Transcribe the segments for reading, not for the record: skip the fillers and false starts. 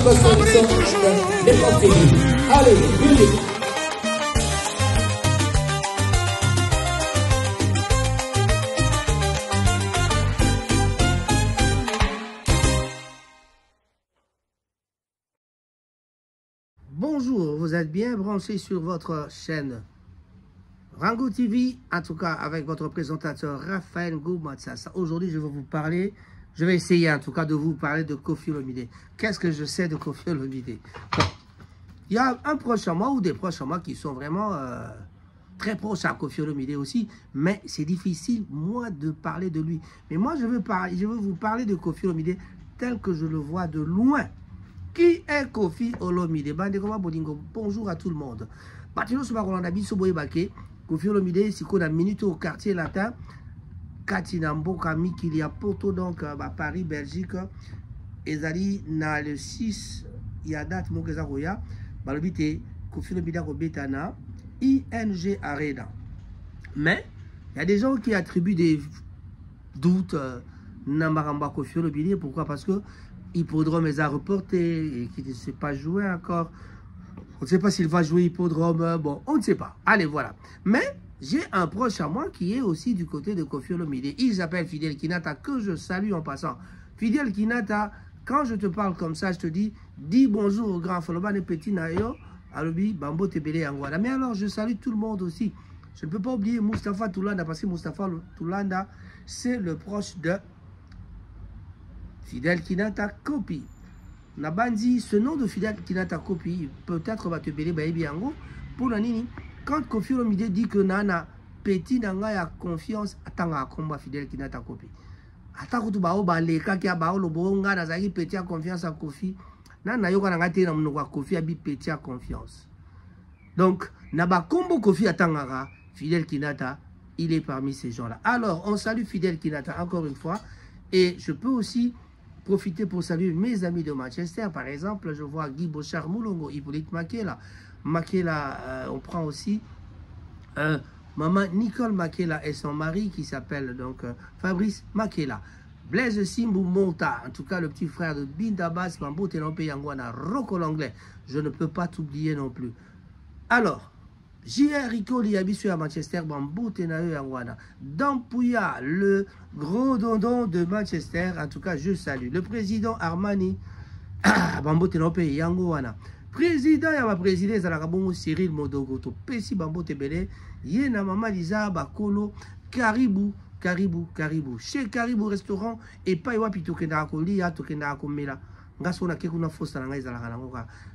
Allez, musique. Bonjour, vous êtes bien branchés sur votre chaîne Rango TV, en tout cas avec votre présentateur Raphaël Ngoumatsasa. Aujourd'hui, je vais vous parler, je vais essayer en tout cas de vous parler de Koffi Olomide. Qu'est-ce que je sais de Koffi Olomide? Il y a un proche à moi ou des proches à moi qui sont vraiment très proches à Koffi Olomide aussi, mais c'est difficile, moi, de parler de lui. Mais moi, je veux vous parler de Koffi Olomide tel que je le vois de loin. Qui est Koffi Olomide? Bonjour à tout le monde. Koffi Olomide, c'est qu'on a minute au quartier latin. Katinambo, Kami, qu'il y a Porto, donc Paris, Belgique. Ezali, na le 6, il y a date, mon Kezaroya. Balobite, Koffi Olomide, Robetana, ING Arena. Mais, il y a des gens qui attribuent des doutes Namaramba Koffi Olomide. Pourquoi? Parce que Hippodrome les a reportés et qu'il ne s'est pas joué encore. On ne sait pas s'il va jouer Hippodrome. Bon, on ne sait pas. Allez, voilà. Mais j'ai un proche à moi qui est aussi du côté de Koffi Olomide. Il s'appelle Fidel Kinata, que je salue en passant. Fidel Kinata, quand je te parle comme ça, je te dis bonjour au grand Foloban et Petit Nayo, Alobi, Bambo Tebele Angwala. Mais alors, je salue tout le monde aussi. Je ne peux pas oublier Mustapha Toulanda, parce que Mustapha Toulanda, c'est le proche de Fidel Kinata Kopi. Nabandi, ce nom de Fidel Kinata Kopi, peut-être va te béler Baïbiango. Pour la nini, quand Koffi Olomide dit que Nana Petit Nanga a confiance, attends à combat Fidel Kinata Kopi. Attends que tu bao baleka qui a bao le bonga, Nazari Petit a confiance à Koffi. Nana yoka nangate na mnoga Koffi a bi Petit a confiance. Donc, Naba Kombo Koffi attangara, Fidel Kinata, il est parmi ces gens-là. Alors, on salue Fidel Kinata encore une fois. Et je peux aussi profiter pour saluer mes amis de Manchester. Par exemple, je vois Guy Bochard Moulongo, Hippolyte Makela. Makela, on prend aussi maman Nicole Makela et son mari qui s'appelle donc Fabrice Makela. Blaise Simbou Monta, en tout cas le petit frère de Binda Bass, Mambo Tenompe Yangwana, Rocco l'anglais. Je ne peux pas t'oublier non plus. Alors, J.R. Rico Liabisu à Manchester, Bambou Tenae Yangwana. Dampouya, le gros dondon de Manchester, en tout cas, je salue. Le président Armani, Bambou Tenape Yangwana. Président, il y a ma président, Zalakabongo Cyril Modogoto. Pessi Bambou Tebele, Yena Mama Liza Bakolo, Caribou. Chez Caribou Restaurant, et pas Iwapi Tokenda Kolia, Tokenda Komela.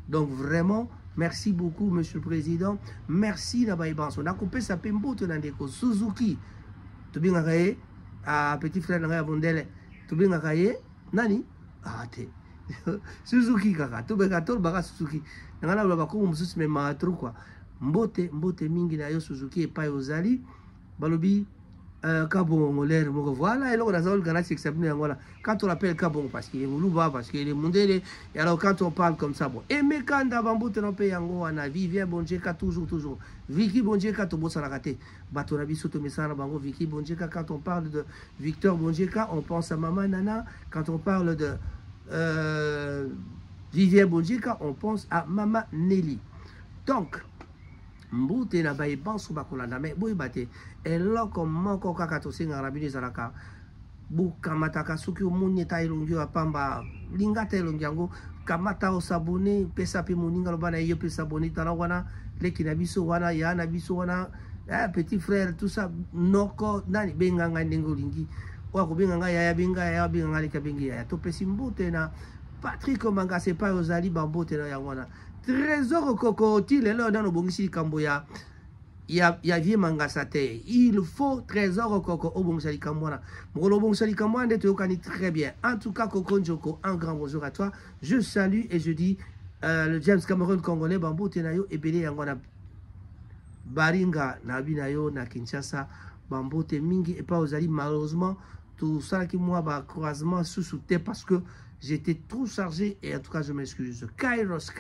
Donc vraiment, merci beaucoup, Monsieur le Président. Merci Nabaïbans. On a coupé sa pembo Tonandeko. Suzuki. Tubingakaye, à petit frère Nanga Bondele. Tubingakaye, Nani? Ah, te. Suzuki kaka. Tubekato baga Suzuki. Nanga la bako musus me matru quoi. Mbote mingi na yo Suzuki et pas Ozali. Balobi. Kabongo l'air, voilà, et là on a un gars qui s'appelle Angola. Quand on l'appelle Kabongo parce qu'il est Moulouba, parce qu'il est Mondele, et alors quand on parle comme ça, bon. Et mais quand Dabambo te n'empêche Angola, Vivien Bonjeka toujours. Vicky Bonjeka, to bossa la raté. Batonabi soto mesana bango, Vicky Bonjeka, quand on parle de Victor Bonjeka, on pense à Maman Nana. Quand on parle de Vivien Bonjeka, on pense à Maman Nelly. Donc, Mboute na baye bansu bakolanda me boy bate eloko moko kaka to singa rabini zalaka bu kamataka suki omunye ta ilongi apamba lingata ilongi yango kamata osabone pesa pe moninga lobana yo pesa bonita na wana leki na biso wana ya na biso wana petit frère tout ça noko nani benganga ndengo lingi wa ko benganga ya benganga leka bengi ya to pesi mboute na Patrick Manga c'est pas Ozali Bambote na ya wana Trésor Kokoti, les là dans le Bongisi Kamboya, il y a vieux mangasate. Il faut Trésor Koko au Bongsali Kamboana. Molo Bongsali Kamboana, tu es très bien. En tout cas, Koko Njoko, un grand bonjour à toi. Je salue et je dis le James Cameron Congolais, Bambo Tenayo et Bélé Yangwana Baringa, Nabinayo, na Kinshasa, Bambo Te Mingi et pas Ozali. Malheureusement, tout ça qui moi, croisement sous-souté parce que j'étais trop chargé et en tout cas je m'excuse. Kairos,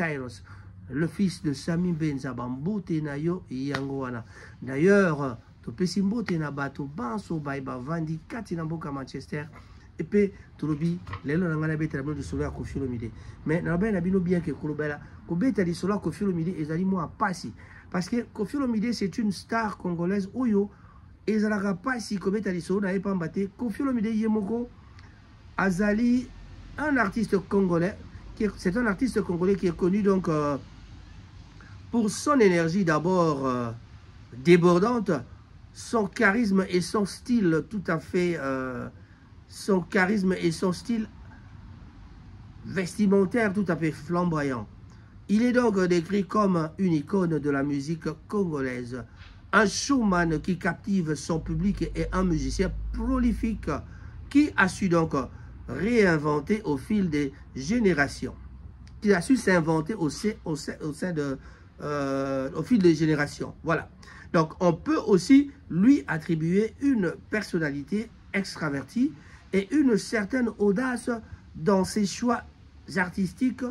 le fils de Sami Benza, Bambo Tenayo et Yangoana. D'ailleurs, Topesimbo Tenabato, Banso Baiba Vandi, Katinamboka Manchester, et puis tolobi lelo na ngana beta de solo ya Koffi Olomide mais na ba na bino bien que kolobela ko beta di solo Koffi Olomide ezali moi pasi parce que Koffi Olomide c'est une star congolaise oyo ezalaka pasi ko beta di solo na epamba te. Koffi Olomide yemoko azali un artiste congolais c'est un artiste congolais qui est connu donc pour son énergie d'abord débordante, son charisme et son style tout à fait son charisme et son style vestimentaire tout à fait flamboyant. Il est donc décrit comme une icône de la musique congolaise, un showman qui captive son public et un musicien prolifique qui a su donc réinventer au fil des générations, qui a su s'inventer au fil des générations. Voilà. Donc, on peut aussi lui attribuer une personnalité extravertie et une certaine audace dans ses choix artistiques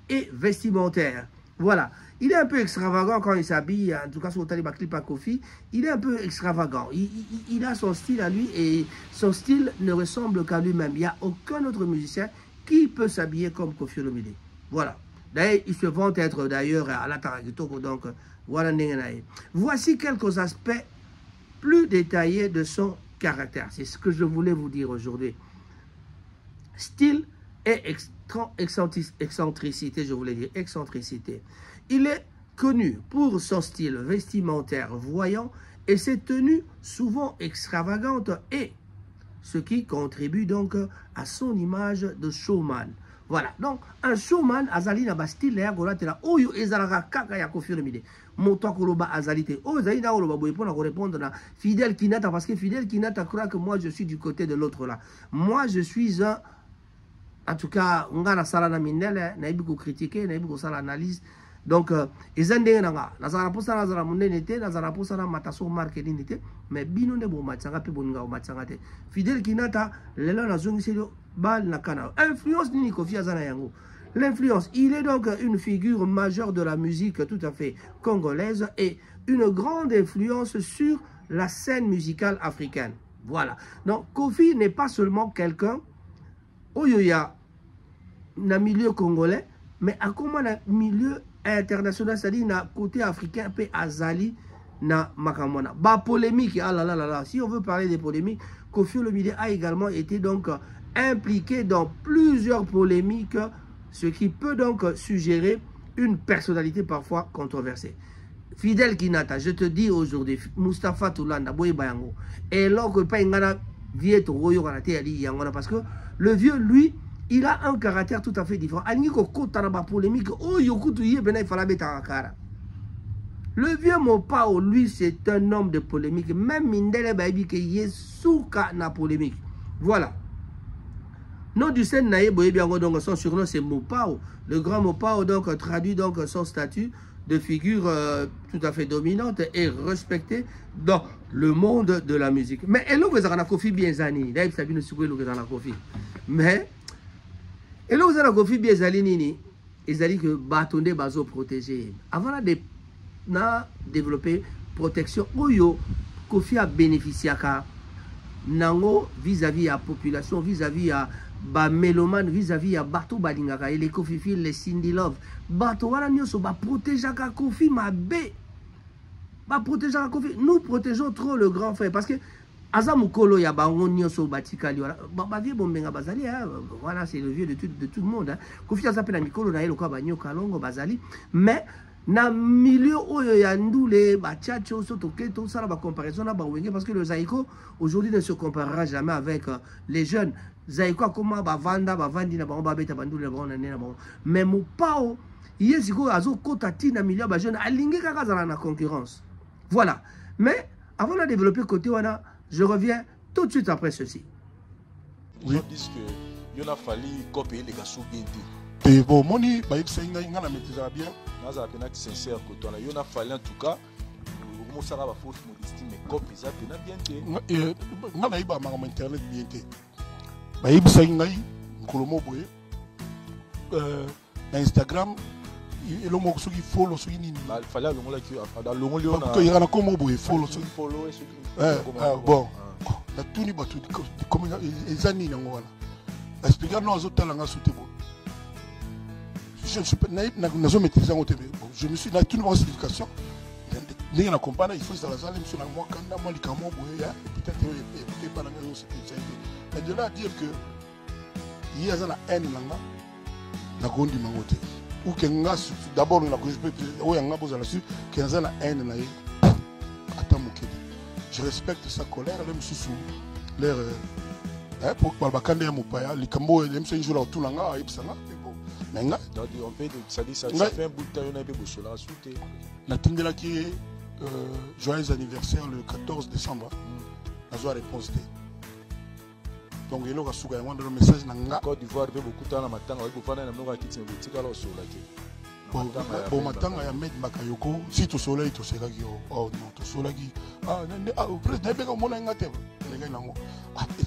et vestimentaires. Voilà. Il est un peu extravagant quand il s'habille, en tout cas sur le clip à Koffi, il est un peu extravagant. Il a son style à lui et son style ne ressemble qu'à lui-même. Il n'y a aucun autre musicien qui peut s'habiller comme Koffi Olomide. Voilà. D'ailleurs, il se vante être d'ailleurs à la Tarakitoko, donc voilà. Voici quelques aspects plus détaillés de son caractère. C'est ce que je voulais vous dire aujourd'hui. Style et excentricité, je voulais dire excentricité. Il est connu pour son style vestimentaire voyant et ses tenues souvent extravagantes et ce qui contribue donc à son image de showman. Voilà, donc un showman azali na bastyle ya golatela oyo ezalaka kaka ya Koffi Olomide. Moto koloba azali te. O ezali na koloba boye pona ko répondre na Fidèle Kinata parce que Fidèle Kinata croit que moi je suis du côté de l'autre là. Moi je suis un en tout cas on a sala na minele na ibi ko critiquer na ibi ko sala analyse. Donc ezande nga nazala posa nazala munene te nazala posa na mataso marketing te mais bino ne bo matanga pe boninga o matanga te. Fidèle Kinata lelo na zongiselo bal na kana. Influence nini Koffi azana yango. L'influence, il est donc une figure majeure de la musique tout à fait congolaise et une grande influence sur la scène musicale africaine. Voilà. Donc Koffi n'est pas seulement quelqu'un oyoya na milieu congolais mais à comment na milieu international, c'est-à-dire na côté africain pe azali na makamona. Ba polémique, ah là là là là. Si on veut parler des polémiques, Koffi Olomide a également été donc impliqué dans plusieurs polémiques, ce qui peut donc suggérer une personnalité parfois controversée. Fidèle Kinata, je te dis aujourd'hui, Mustapha Toulanda, Boye Bayango, et lorsque pas ingana vieux royo parce que le vieux, lui, il a un caractère tout à fait différent. Polémique, le vieux Mopao, lui, c'est un homme de polémique. Même Mindele Baby qui est sous na polémique. Voilà. Nom du scène Naye Boyebiango, donc son surnom c'est Mopao. Le grand Mopao donc traduit donc son statut de figure tout à fait dominante et respectée dans le monde de la musique. Mais elle vous a Koffi bien zani. D'ailleurs, ça vient de soulever le Koffi. Mais elle vous a Koffi bien zani nini. Ils ont dit que bâtonner bazo protégé. Avant de développer protection, Oyo Koffi a bénéficié à nango vis-à-vis à la population, vis-à-vis à ba mélomane, vis-à-vis à Bato Balingaka et les Koffi Fil, les Cindy Love. Bato wana nyoso ba protéger ka Koffi ma bé. Ba protéger ka Koffi. Nous protégeons trop le grand frère parce que Azamukolo ya ba nyoso batikali wala. Ba vieux bombenga bazali voilà, c'est le vieux de tout le monde hein. Koffi azapela mikolo na yelo kwa ba nyoka longo bazali mais na milieu oyo ya ndule ba tchatcho soto keto ça la comparaison na ba wenge parce que le Zaïko aujourd'hui ne se comparera jamais avec les jeunes. Zaïko comment ba vanda ba vandi na ba beta bandule ba na nena ba mais mo pao yesiko azo kota tina milieu ba jeune alingi kaka za na concurrence. Voilà. Mais avant de développer côté wana, je reviens tout de suite après ceci. Oui. Ils disent que il a fallu copier les gars bien dit. Et bon moni ba yebisa inga na maîtrise bien. Naza pena qui sincère que toi là, il a fallu en tout cas comment ça va fausse modestie mais copie ça pena bien dit. Ngana iba ma internet bien dit. Ba yebisa inga nkolomo boye na Instagram et le mot qui follow sur ini. Il fallait le mot là qui dans le mot là. Parce que il y a na komo boye follow sur. Follow et bon. La tourne bateau comme les années n'ont pas. Expliquer non aux autres langues sauté bon. Je ne suis pas naïf, n'a jamais maîtrisé en TV. Je me suis dans toute une explication. Les gens comprennent, il faut que ça les aille sur la moi quand moi les camons peut-être écouter pas la maison c'est. Mais de là à dire que il y a la haine là, la grande mangote. Ou que d'abord la que je peux ou yanga boza là-dessus que la haine là. Attends mon kidi. Je respecte sa colère, même sous l'air pour parler quand il mon paya, les cambo même si un jour là tout langa et ça là. Mais on peut ça dit ça fait un bout de temps on a peu sur la suite. La tindela qui est joyeux anniversaire le 14 décembre. La joie réponse. Donc il y a un message dans Côte d'Ivoire beaucoup de temps à matin avec vous na mnoga kitchen boutique alors sur la qui. Bon matin il y a Med Bakayoko si tu soleil tu seras qui oh non tu soleil qui ah président beka mona ngate les gars nango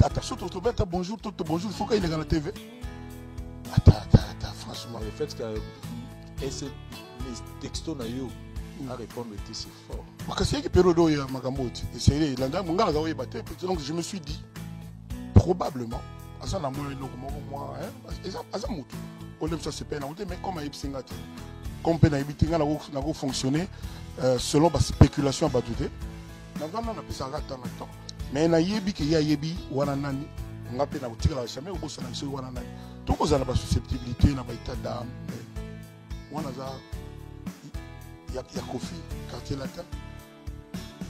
attention tu te bonjour tout bonjour faut qu'il est dans la TV. Attends franchement le fait que les textos na yo à répondre c'est fort. Parce que c'est que période ya makambo ti c'est là mon gars là batté donc je me suis dit probablement à ça na moi ça mutu on aime ça c'est pas mais comme a ipsinga comme pe na ibitinga na go fonctionner selon la spéculation ba douter na ngana na pesa rata na temps mais na yebi ke ya yebi wana nani nga pe na utikala jamais obosa na so wana nani to ko zana ba susceptibilité na ba état d'âme wana za ya Kofi quartier latin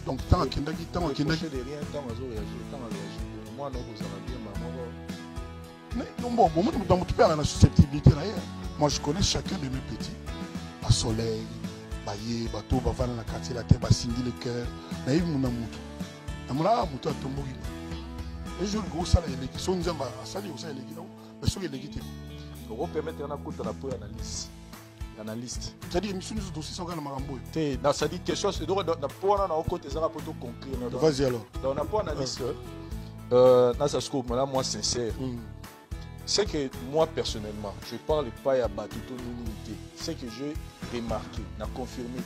donc tant kendaki tant kendaki de rien tant azo réagir moi non vous allez bien maman non bon dans mon père la susceptibilité là moi je connais chacun de mes petits à soleil baye bato bavana na quartier latin ba sindi le cœur na yimu na mutu na mula mutu atomboki et je le gros ça les qui sont nzamba sali au ça les qui non mais so les qui te on permettre na kuta na pour analyste c'est-à-dire émission nous aussi sont dans marambo té na ça dit quelque chose donc na pour na côté ça pour tout conclure vas-y alors donc on a pas analyste na ça scope moi sincère c'est que moi personnellement je parle pas à batuto unité c'est que j'ai remarqué na confirmé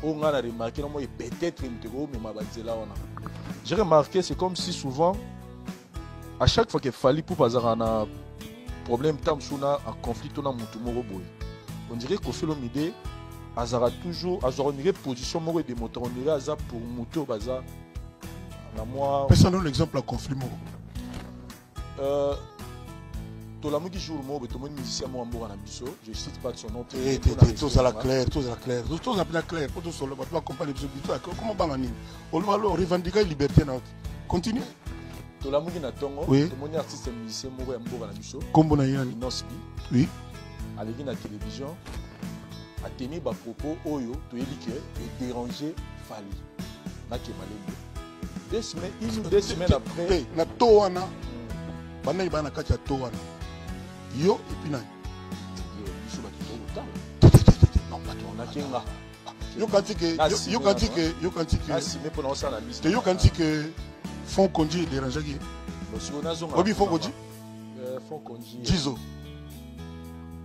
on a remarqué moi peut-être mais ma bazela on a j'ai remarqué c'est comme si souvent à chaque fois qu'il fallait pour bazar un problème tam suna un conflit on a mutu moko boy on dirait qu'au fait l'idée azara toujours azara une position moko de moteur on dirait azar pour mutu bazar na moi personne l'exemple à conflit moko tout la qui joue le mot, tout le monde musicien moi en na biso, je cite pas de son nom. Tous à la claire, tous à la clair, tous à la clair, tous sur le bateau accompagner les objectifs. Comment bangani? On va revendiquer liberté na. Continue. Tout la qui na tongo, tout le monde artiste musicien moi en na biso. Comme na yani. Inosbi. Oui. Avec na télévision, a tenu ba propos oyo to élike et déranger Fali. Na ke malembe. 2 semaines, 1 ou 2 semaines après. Na to wana. Bana ibana kati ya to wana. Yo et puis nani non pas toi yo quand que font conduire déranger qui obi font conduire Jizo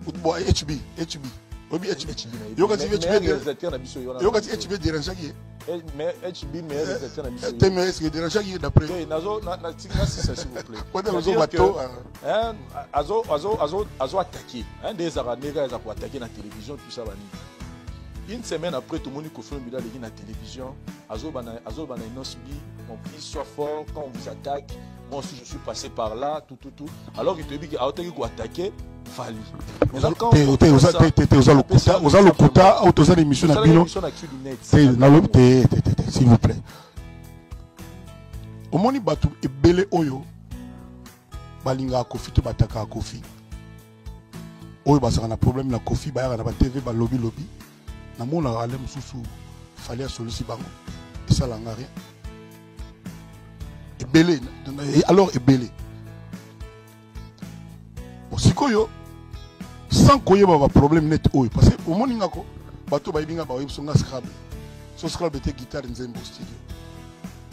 ou HB obi HB yo quand HB déranger qui mais HB mais réalisateur na biso mais est-ce que déranger qui d'après nazo na tika s'il vous plaît quoi dans bateau azo attaquer des aranega za pour attaquer na télévision tout ça bani une semaine après tout le monde confirme bila les na télévision azo bana inosbi mon fils soit fort quand on vous attaque moi aussi je suis passé par là tout alors il te dit qu'il a attaqué Fali. S'il vous plaît. Au moni batu ebele oyo balinga Kofi to bataka Kofi. Oyo basaka na problème na Kofi ba na ba TV ba lobby. Na mona ale mususu Fali a solusi bango. Et ça langa rien. Ebele alors ebele. Osikoyo sans koyeba ba problème net oyo parce que au moni ngako bato ba ibinga ba yebsonga Scrabble. So Scrabble était guitare nzembo studio.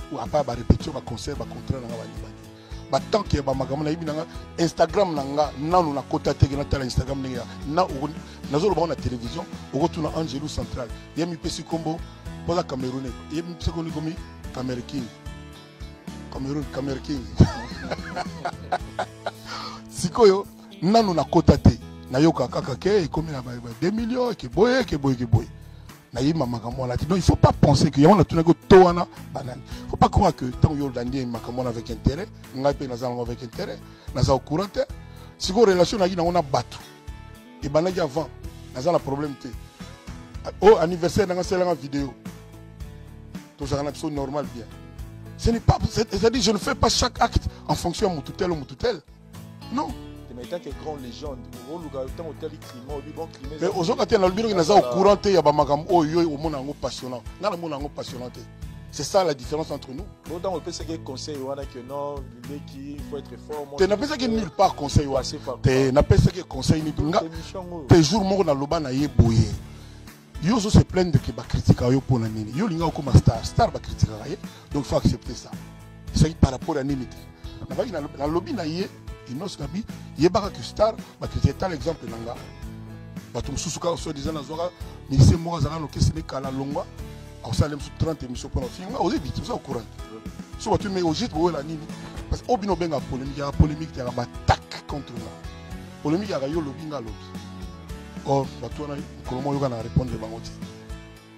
Ou à part ba répétition ba concert ba contrat nga ba libani. Ba tant que ba magamo na ibinanga Instagram nanga nanu na kota teke na tala Instagram nanga na nazo lo ba na télévision o retourna Angelou Central. Yemi pesi kombo poza Camerounais. Yemi pesi komi Cameroun. Cameroun King. Sikoyo, nanu na kota te. Na yoka kaka ke, komi na 2 millions, ke boye. Na yima makamona. Donc il faut pas penser que yama tuna ko toana banane. Faut pas croire que tant yo dandi makamona avec intérêt, ngai pe nazanga avec intérêt, naza au courant te. Siko relation na yi na ona batu. Et banaki avant, naza na problème te. Au anniversaire na nga vidéo. Tout ça na absolument normal bien. Ce n'est pas, c'est-à-dire je ne fais pas chaque acte en fonction de mon tutelle ou mon tutelle. Non. Mais tant que grande légende, mais aux autres, il y a au courant, il y a au monde passionnant. C'est ça la différence entre nous. Autant on peut se conseil que non, il faut être fort. Tu n'as pas ça que nulle part conseil. Tu n'as pas ça que conseil ni tout. Tes jours morts dans l'oban a yébouillé. Yo se plaignent de que ba critique yo pour la nini. Yo linga comme star ba critique donc faut accepter ça. C'est par rapport à nini. Na lobby na yé Inos Gabi, yebaka que star, c'est tel exemple nanga. Batum susuka so disant na zoka, ministre mo zanga no kesene kala longwa, au salem sur 30 émissions pour film, au début ça au courant. So tu mets au gite pour la nini parce que obino benga polémique, il y a polémique qui a attaque contre moi. Polémique a yo lobby nga lobby. Oh, batu na komo yo kana répondre bangoti.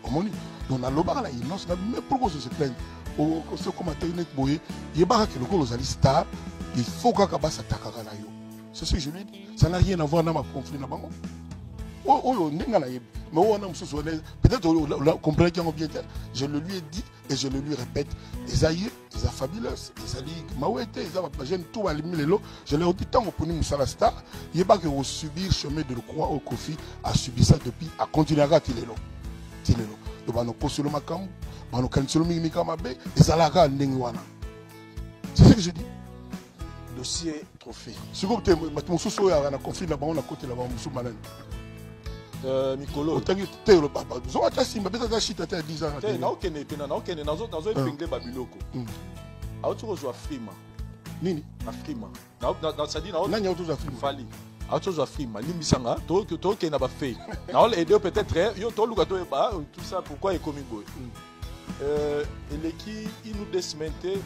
Omoni, donc na lobaka la Inos Gabi, mais pourquoi se plaindre? Au ce commentaire net boye, yebaka que le golo zali star. Il faut que ça s'attaque à la yo. C'est ce que je lui dis. Ça n'a rien à voir avec ma conflit là-bas. Peut-être que vous comprenez qu'il y a un bien. Je le lui ai dit et je le lui répète. Les aïeux, les fabuleux, les alliés, Mawete, les jeunes, tout à l'immélo. Je leur dis tant qu'on nous la star, il n'y a pas que vous subir le chemin de le croix au Kofi a subi ça depuis, à continuer à rater les lots. Donc, on a posé le macam, on a cancellé le micamabe, et ça l'a gagné. C'est ce que je dis. Dossier trophée. Si vous avez un conflit là-bas, on a côté là-bas, on a malade. Mikolo. Vous avez le papa. Vous avez un chita, vous avez 10 ans. Vous avez un Babiloko. Vous avez un Frima. Nini? Frima. Nani a toujours Frima. Fali. Vous Frima. Limbisanga. Tu as fait. Peut-être. Tout ça, pourquoi il est comme il nous décementait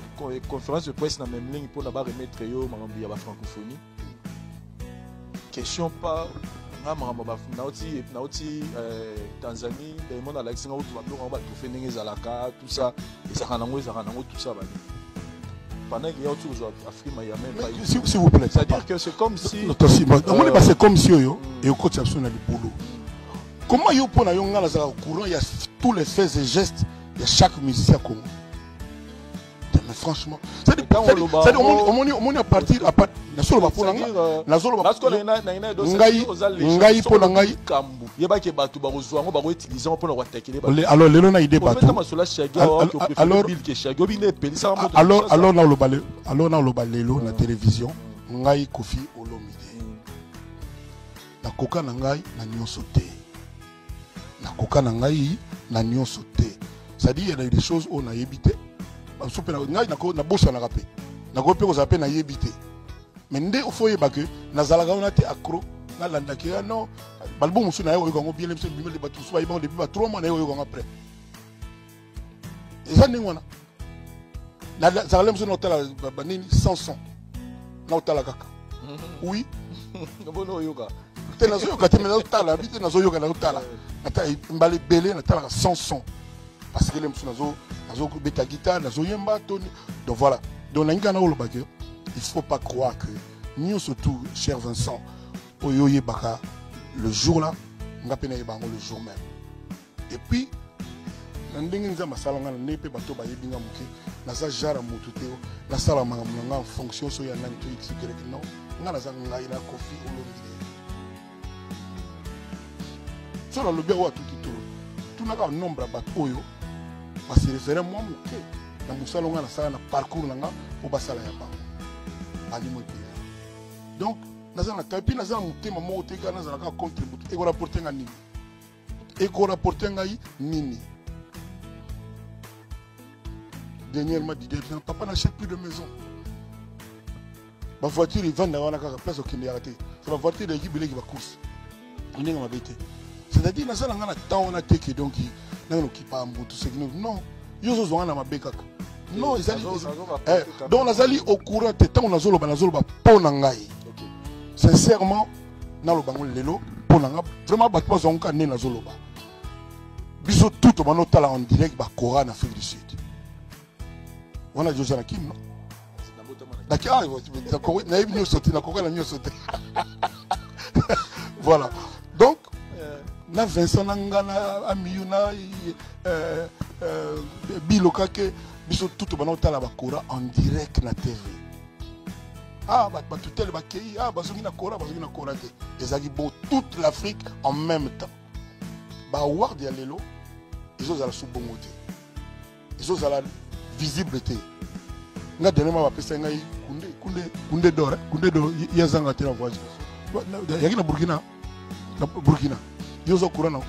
conférence de presse dans la même ligne pour remettre la francophonie. Question pas Tanzanie, tout ça, tout ça. Pendant qu'il y a autour d'Afrique, il y a même pas. S'il vous plaît. C'est-à-dire que c'est comme si. C'est comme si et au coach absolument le boulot. Comment il y a au courant, il y a tous les faits et gestes. Il y a chaque musicien comme mais franchement, c'est-à-dire on est à partir na solo ba pour na solo ba ngai pour ngai yeba ke batu ba rozwa ngo ba go utiliser pour na attaquer alors lelo na idée batu alors na lo balelo na télévision ngai Kofi Olomide na koka na ngai na nyonso te na koka na ngai na nyonso te. C'est-à-dire il y a des choses où on a évité. Na bossa na rapé. Na go pe ko zape na yebité. Mais ndé au foyer ba que na zalaga on a été accro na landa ki non balbo musu na yo ko bien le bimel de batu so ba depuis 3 mois na yo ko après. Et ça n'engona. Na zalaga musu na hôtel ba nini sans son. Na hôtel kaka. Oui. Bono yoga. Te na zo yoga te na hôtel habite na zo yoga na hôtel. Na ta mbale belé na ta sans son. Parce que les gens ont bêta guitare, donc voilà. Donc il ne faut pas croire que nous surtout, cher Vincent, le jour là, on a le jour même. Et puis, on a en fonction de la nombre de parce que référent moi moké na musala nga na sala na parcours nga pour basala ya ba ali mo pire donc nazana tapi nazana mutema mo teka nazana ka contribuer et ko rapporter nga nini et ko rapporter nga nini dernièrement dit papa n'achète plus de maison ma voiture il vend na ka place au Kenya raté c'est la voiture de Gibele qui va course on est ma bête c'est-à-dire nazana nga na temps on a teke donc non, yo zo zonga na mabe kaka. non donc nazali au courant te tant nazoloba pona ngai sincèrement naloba ngo lelo pona nga vraiment bato bazonga ne nazoloba biso tout bano tala en direct ba Kora en Afrique du Sud on a déjà Kim non d'accord na yebni sauter na Kora na nyo sauter voilà donc na Vincent Nangana Amiyuna Bilokake biso tout bana otala ba Kora en direct na TV ah ba tutel ba kei ah bazongi na Kora te ezaki bon toute l'Afrique en même temps ba award ya lelo ils ont la sous-bongoté ils ont la visibilité nga dernièrement ba pesa ngai kunde d'or yazanga te la voiture yaki na Burkina yozo Kora na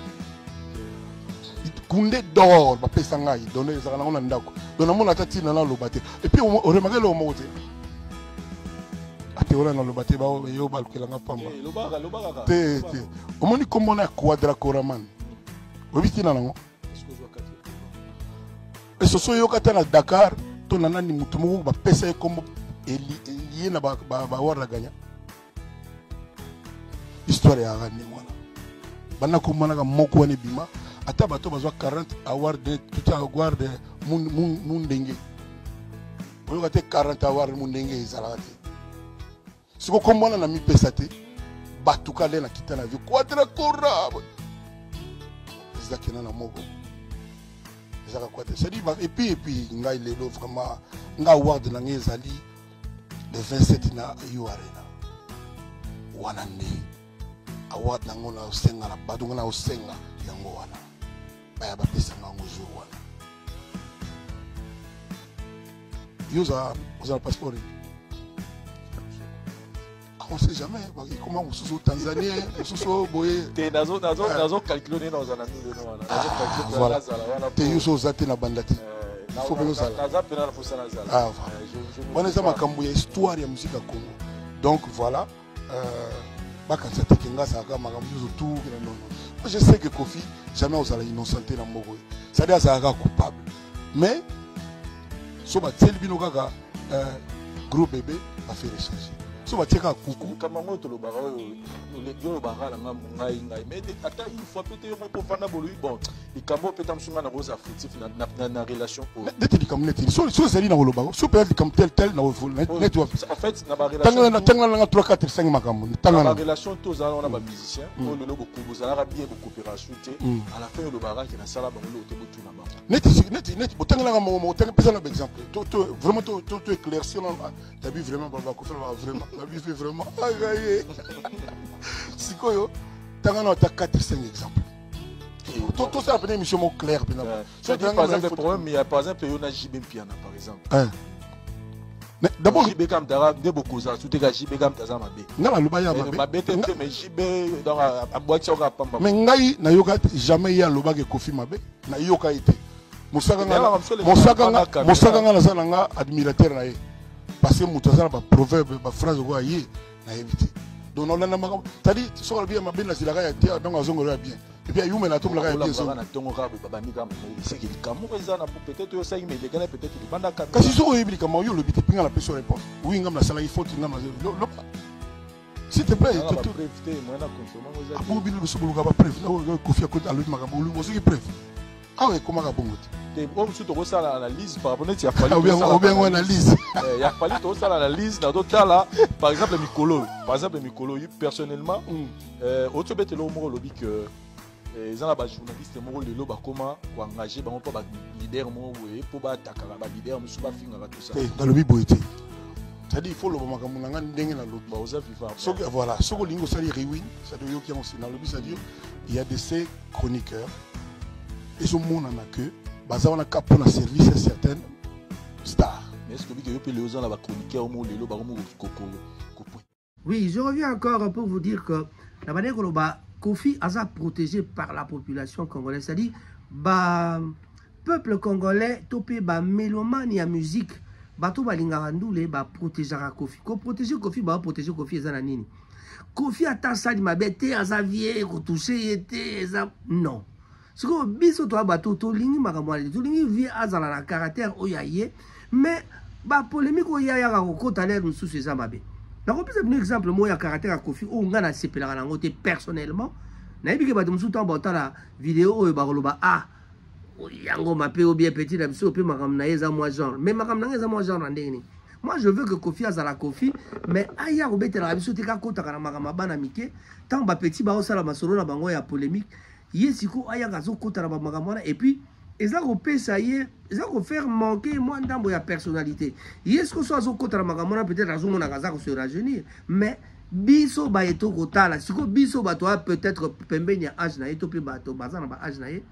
kunde d'or ba pesa ngai donner ça na ndako dona mona tati na lobate et puis on remarque le moté ateola na lobate ba yo balukela nga pamba te omoni kombo na Quadra Koraman obiti na nango et ce soyo kata na Dakar to na nani mutu moko ba pesa kombo lié na ba war la gagna histoire ya ngani mwana bana komona ka moko wane bima ata bato bazwa 40 award de tout award de mundenge oyo kate 40 award mundenge ezalaka te siko komona na mi pesa te batuka le na kita na vie Quadra Kora ezakena na moko ezaka quoi c'est dit et puis ngai lelo vraiment nga award na ngezali le 27 na yo arena wana ne award na ngona osenga na badunga na osenga yango wana baya bapesa ngango jour wana yoza oza passeport on sait jamais comment on sous Tanzanie sous boye te nazo calculer na ozana nini wana nazo calculer voilà wana te yuso zate na bandati faut bien ça naza pena na fosa na zala ah on est makambo ya histoire ya musique ya Congo donc voilà bakanza te kenga saka makambo yuso tout non je sais que Kofi jamais osala innocenté na moko c'est-à-dire ça coupable mais so ba tel bino kaka gros bébé a fait recherche so bateka kuku kama ngoto lo bara yo bara la ngai mais ata une fois peut-être on peut fana bolu bon et kambo peut-être msunga na rose affectif na relation neti di community so zeli na loba so peut être comme tel na net en fait na ba relation tanga 3 4 5 makambo tanga na relation to za on a ba musicien on le logo ko za la bien ko coopération te à la fin le bara qui na sala ba lo te botu na ba net botanga na mo tanga pesa na exemple to vraiment to éclaircir t'as vu vraiment ba ko faire vraiment la vie fait vraiment sikoyo tanga na ta 4 5 exemples tout ça appelle émission mot clair par exemple problème il y a par exemple yo na JB Piana par exemple mais d'abord JB kam dara de beaucoup ça tout est JB kam taza mabe ngala loba ya mabe te mais JB dans a boîte sur pamba mais ngai na yoka jamais ya loba ke Kofi mabe na yoka ite musaka nga na sana nga admirateur na ye parce que mutazana ba proverbe ba phrase ko ayi na éviter donc on a makam tadi so bien ma bien na silaka ya te donc azongolo bien et puis yume na tomla ka bien so na tongo ka ba mika mo c'est que kamu ezana peut-être yo ça mais de peut-être il banda ka kasi so yebili kama yo lobite pinga la personne réponse oui ngam na sala il faut ngam na s'il te plaît tout prévité moi na consommer mo za abu bilu so buluka ba prév na Kofi akota alu makam lu so ki prév ah ouais comment ka bongo te bon surtout ko sala analyse par rapport à fallu ou bien analyse il y a fallu to sala analyse dans d'autres là par exemple Mikolo personnellement autre bête le mo lobby que les gens ba journaliste mo lelo ba comment ko engager ba pas ba leader mo we pour ba takala ba leader mo suba finga tout ça dans le biboité c'est-à-dire il faut le makambo nga ndenge na l'autre ba oza vivant so voilà so ko lingo sali rewind ça doit yo qui aussi dans le but c'est-à-dire il y a de ces chroniqueurs et je montre que baza on a cap pour service à certaines stars. Mais est-ce que vous pouvez les la chroniqueur au monde le baromo Oui, je reviens encore pour vous dire que la manière que Kofi a protégé par la population congolaise, c'est-à-dire bah peuple congolais topé bah mélomane à musique bato balingarandoule bah protéger Kofi. Ko protéger Kofi bah protéger Kofi ezana nini. Kofi ata ça di mabete azavier ko toucher était non. Ce que biso to bato to lingi makamwali to lingi vie azala na caractère oyaye mais ba polémique oyaya ka kokota l'air mususu eza mabe. Na ko pesa un exemple mo ya caractère ya Kofi o nga na sepela na ngote personnellement na yebi ke bato mususu to botala vidéo oyo ba koloba yango mape ou bien petit na biso pe makam na eza moi genre mais makam na eza moi genre ndeni. Moi je veux que Kofi azala Kofi mais aya ko betela biso tika kota kana makama bana mike tant ba petit ba osala masolo na bango ya polémique. Yesiko aya gazo kota na makamwana et puis eza ko pesa ye eza ko faire manquer moi ndambo ya personnalité. Yesko so azo kota na makamwana peut-être azo mona gaza ko se rajeunir mais biso ba eto kotala siko biso bato a peut-être pembeni âge na eto pe bato bazana ba âge na ye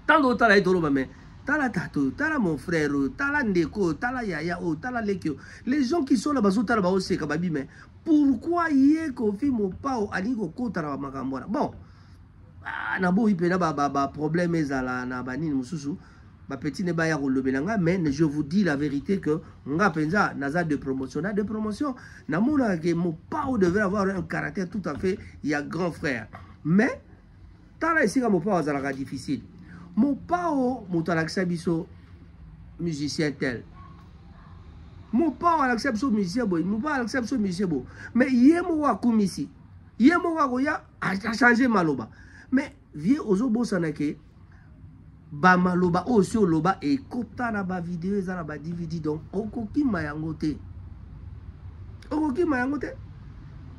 tant d'autres eto lo mais tala tato tala mon frère tala ndeko tala yaya o tala lekio les gens qui sont là bazo tala ba oseka babi mais pourquoi ye Kofi Mopao ali ko kota na makamwana bon na bo ipena ba problème ezala na banini mususu ba petit ne ba ya kolobelanga mais je vous dis la vérité que nga penza naza de promotion na mona que Mopao devait avoir un caractère tout à fait il y a grand frère mais tala ici Mopao azala difficile Mopao mutalakisa biso musicien tel Mopao alakisa biso musicien boy Mopao alakisa biso musicien bo mais yemo wa kumisi yemo wa goya a changer maloba. Mais vieux ozobo sanake ba maloba aussi loba et kota na ba vidéo eza na ba DVD donc okoki mayangote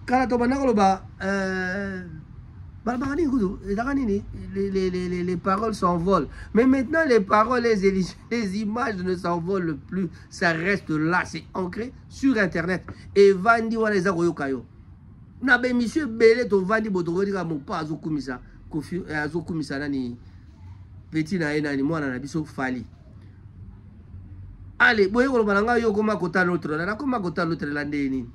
kala to bana loba les paroles s'envolent mais maintenant les paroles les images ne s'envolent plus ça reste là c'est ancré sur internet et vandi wana eza koyokayo na be monsieur belé to vandi botokodi ka Mopao azokumisa Kofi azokumisa nani petit na ena ni mwana na biso fali allez boye ko balanga yo koma kota l'autre là na koma kota l'autre là ndeni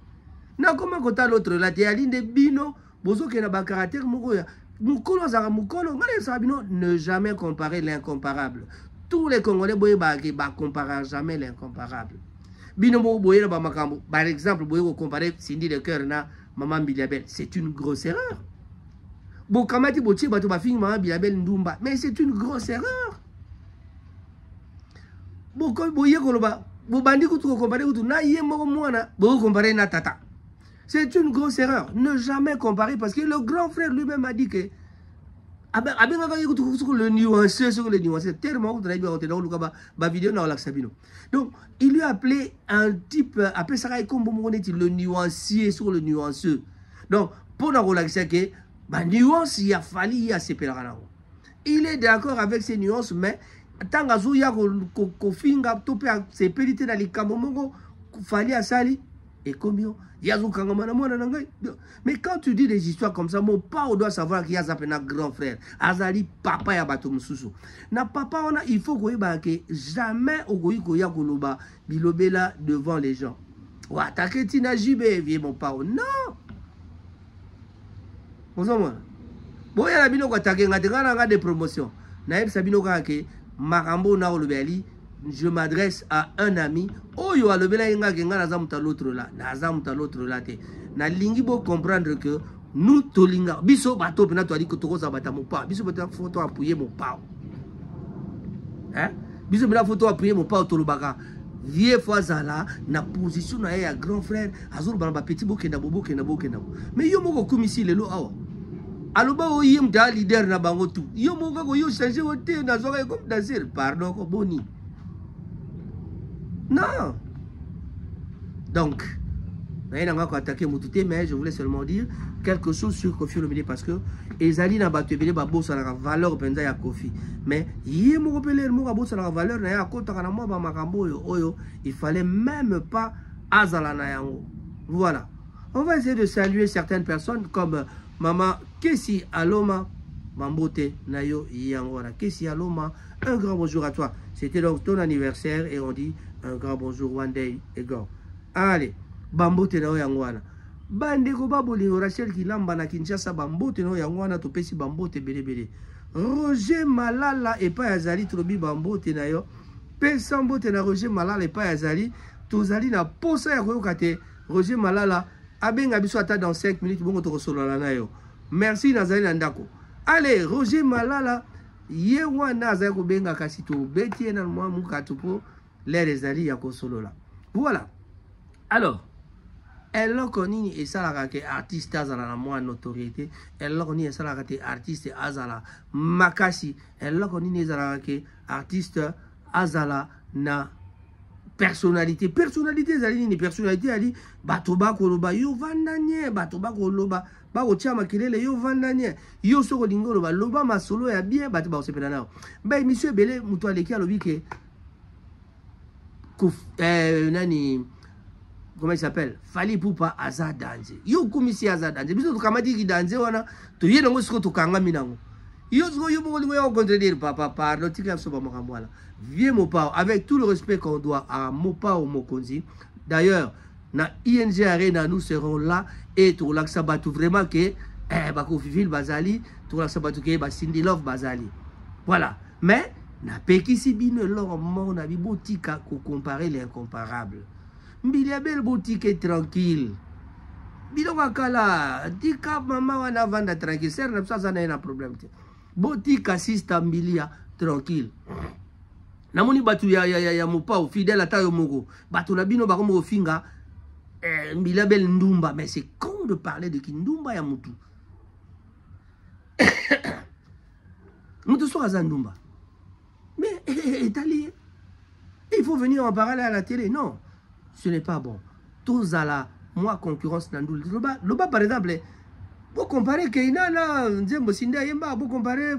na koma kota l'autre là te alinde bino bozo ke na ba caractère moko ya mukolo zaka mukolo ngale sabino ne jamais comparer l'incomparable tous les Congolais boye ba comparer jamais l'incomparable bino mo boye na ba makambo par exemple boye ko comparer Cindy de Cœur na Maman Bilabel c'est une grosse erreur. Bon, kamati botier bato ba fini Maman Bilabel ndumba, mais c'est une grosse erreur. Bon, quand boye koloba, bo bandi kutu ko comparer kutu na ye moko mwana, bo comparer na tata. C'est une grosse erreur. Ne jamais comparer parce que le grand frère lui-même a dit que le nuancé sur le nuancé tellement ba vidéo na la sabino. Donc il lui a appelé un type appelé ça comme le nuancier sur le nuanceux. Donc pour la relaxer que ba nuance il a fallu y a séparer. Il est d'accord avec ces nuances mais tant que ya ko finga to pe séparité dans les kamomongo fallait à sali et combien mais quand tu dis des histoires comme ça, mon papa doit savoir qu'il y a un grand frère. Azali papa ya bato mususu. Na papa on a il faut que jamais ogoyi koya koloba bilobela devant les gens. Ou attaquer tina jibe vie mon papa. Non. Bonjour. Bon ya bino ko attaquer ngata des promotions. Na yeb sabino ka ke makambo na olobeli. Je m'adresse à un ami. Oh yo a levé la inga genga na zamuta l'autre là. Na zamuta l'autre là te. Na lingi bo comprendre que nous tolinga. Biso bato pena to ali ko toko za bata mo pa. Biso bata photo appuyer mon pa. Hein? Biso bata photo appuyer mon pa to lobaka. Vie fois zala na position na ya grand frère. Azur ba petit boke na bobo ke na boke na. Mais yo moko komisi lelo awa. Aloba o yim da leader na bango tout. Yo moko ko yo changer o te na zoka comme danser. Pardon ko boni. Non. Donc, mais je voulais seulement dire quelque chose sur Kofi Olomide parce que Ezali n'a pas tenu la valeur de ya Kofi. Mais il fallait même pas Azalana. Voilà. On va essayer de saluer certaines personnes comme Maman Kessi Aloma Mambote Nayo Yangora. Kessi Aloma, un grand bonjour à toi. C'était donc ton anniversaire et on dit un grand bonjour one day ago. Allez, Bambote Nayo Yangwana. Bandeko Babolingo Rachel Kilamba na Kinshasa Bambote Nayo Yangwana to pesi Bambote bele. Roger Malala et pas Azali Trobi Bambote Nayo. Pesambote na Roger Malala et pas Azali. Tozali na posa ya koyokate Roger Malala. Abenga biso ata dans 5 minutes bongo to solo la nayo. Merci Nazali Nandako. Allez, Roger Malala ye wana azali kobenga kasi tobeti ye na mwa mukatu mpo lere ezali ya kosolola. Voilà. Alors eloko nini esalaka ke artiste azala na mwa notoriété, eloko nini esalaka te artiste azala makasi, eloko nini ezalaka ke artiste azala na personnalité. Personnalité ezali nini? Personnalité ali bato bakoloba yo vandanye, bato bakoloba bakotia makelele yo vandanye, yo soko lingo loba loba masolo ya bien bato bakosepela nao. Ba émission ebele mutu aleki alobi ke nani comment il s'appelle Fally Ipupa aza danger. Yo kumisi aza danger. Biso to kamati ki danger wana to yena ngo siko to kanga minango. Yo siko yo mo ya contredire papa pardon tika so ba mokamwala. Vieux Mopao, avec tout le respect qu'on doit à Mopao Mokonzi. D'ailleurs, na ING Arena nous serons là et tout là sabatu vraiment que bako Fifil Bazali, tout là sabatu ke ba Cindy Love Bazali. Voilà. Mais na pekisi bino leur mon abi botika ko comparer l'incomparable. Mbili belle boutique est tranquille. Bino wakala, tika mama wana vanda tranquille, ser na ça na un problème. Boutique assiste mbilia tranquille. Namoni batu ya Mopao fidèle ata yo moko. Batu na bino ba komo finga mbila belle ndumba, mais c'est con de parler de kindumba ya mutu. Mutu so azandumba. Mais Italie, il faut venir en parler à la télé. Non. Ce n'est pas bon. Tous à la moi concurrence Nandoul. Loba par exemple, vous comparez Keina là, Nzembo Sinda Yemba, vous comparez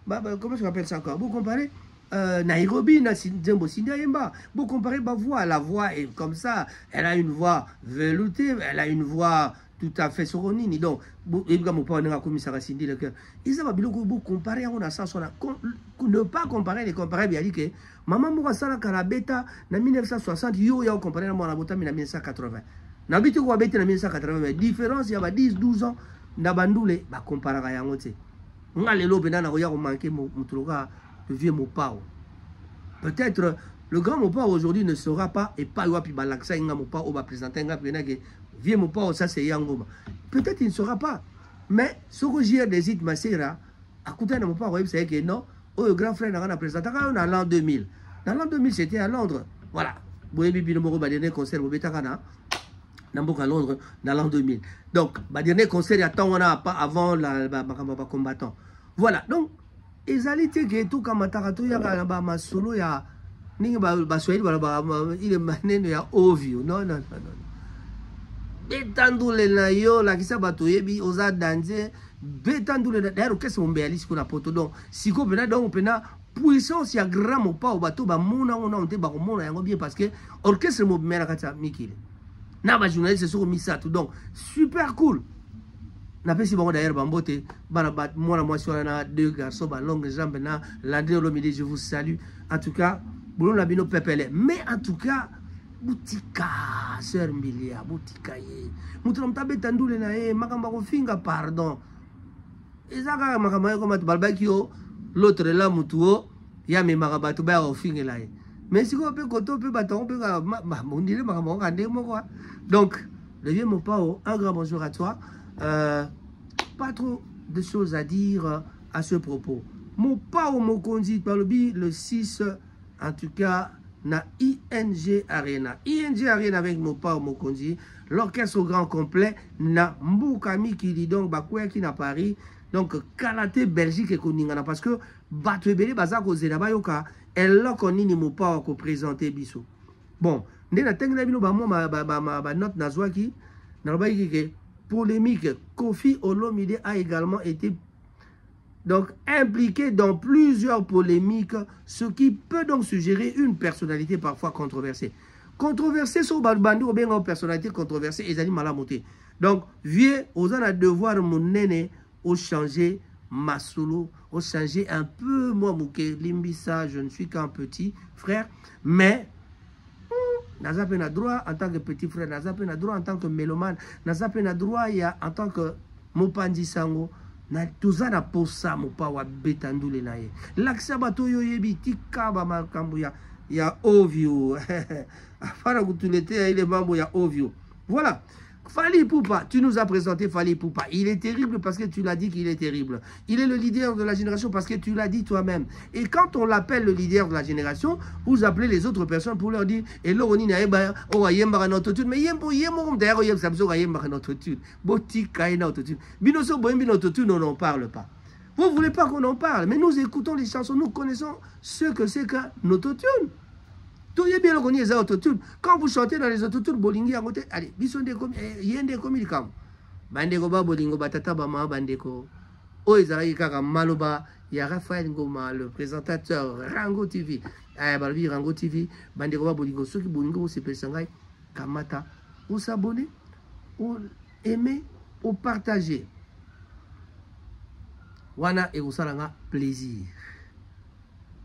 comment je rappelle ça encore? Vous comparez Nairobi na Nzembo Sinda Yemba, vous comparez ma voix, la voix est comme ça, elle a une voix veloutée, elle a une voix tout à fait soronini. Donc, évidemment pas on a commis ça Cindy le cœur. Ils ont biloko vous comparer on a ça on a ne pas comparer les comparer bien dit que maman moura sala karabeta na 1960 yo ya comparer na mona bota 1980. Na bitu ko beta na 1980 mais différence il y a 10 12 ans na bandule ba comparer yango te. Ngale lo bena na ko ya ko manquer mutuloka le vieux Mopao. Peut-être le grand Mopao aujourd'hui ne sera pas et pas wapi balaksa nga Mopao va présenter nga pena que vieux Mopao ça c'est yango. Peut-être il ne sera pas. Mais ce que j'ai des hits Masera à côté de Mopao c'est que non. Oh, le grand frère n'a présenté en l'an 2000. Dans l'an 2000, c'était à Londres. Voilà. Vous avez vu le dernier concert au Betakana. Dans Londres, dans l'an 2000. Donc, le dernier concert, il y a tant avant le combattant. Voilà. Donc, les alités qui sont tout comme Matarato, il y a un solo, il y a il est mané, il y a Ovio. Non, non, non, non. Bétandoule na yo, la qui s'abatouye, osa danser. Bétandoule d'ailleurs, qu'est-ce qu'on béalis qu'on a poto donc, si qu'on peut donc on peut puissance ya grand Mopao bateau ba mona on a on te ba mona yango bien parce que orchestre mo mera kata mikile. Na ba journaliste sur misa tout donc super cool. Na pesi bango d'ailleurs bambote bana ba moi sur na deux garçons ba longue jambe na l'André Olomide je vous salue. En tout cas, boulon la bino pepele mais en tout cas Boutika, sœur Mbilia, Boutika ye. Mouton tabe tandoule na ye, makamba ko finga pardon. Ezaka makamba ko mat balbakio, l'autre là mutuo, ya me makabatu ba ko finga la ye. Mais si ko pe koto pe baton pe on dirait makamba ko ande mo quoi. Donc, le vieux Mopao, un grand bonjour à toi. Pas trop de choses à dire à ce propos. Mopao Mokonzi Palobi le 6 en tout cas na ING Arena. ING Arena avec Mopao Mokonzi, l'orchestre au grand complet, na Mboukami qui dit donc Bakouya qui na Paris, donc Kalaté Belgique et Koningana parce que Batwebele Bazako Zenabayoka, elle l'a connu ni Mopao ko présenter biso. Bon, ndena tengna bino ba mo ba note nazwaki na baiki ke polémique. Kofi Olomide a également été donc impliqué dans plusieurs polémiques, ce qui peut donc suggérer une personnalité parfois controversée. Controversée sur Balbandi ou bien une personnalité controversée, ils allaient mal à monter. Donc, vieux, aux en a devoir mon néné, au changer ma solo, au changer un peu moi, Mouké, Limbissa, je ne suis qu'un petit frère, mais Nazape n'a droit en tant que petit frère, Nazape n'a droit en tant que mélomane, Nazape n'a droit en tant que Mopandi Sango. Na tuzana posa Mopao betandoule na ye. Laksa bato yo yebi tika ba makambo ya Ovio. Afara kutulete ile mambo ya Ovio. Voilà. Fally Ipupa, tu nous as présenté Fally Ipupa. Il est terrible parce que tu l'as dit qu'il est terrible. Il est le leader de la génération parce que tu l'as dit toi-même. Et quand on l'appelle le leader de la génération, vous appelez les autres personnes pour leur dire « Hello, on y est, on y est, on autotune. » Mais on n'en parle pas. Vous ne voulez pas qu'on en parle, mais nous écoutons les chansons, nous connaissons ce que c'est qu'un autotune. Tout est bien reconnu les autotunes. Quand vous chantez dans les autotunes, bolingi à côté, allez, bisonde comme yende comme il kam. Bandeko ba bolingo batata ba ma bandeko. O ezali kaka maloba ya Raphaël Ngoma, le présentateur Rango TV. Eh balbi Rango TV, bandeko ba bolingo soki bolingo se pesangai kamata, ou s'abonner, ou aimer, ou partager. Wana e usalanga plaisir.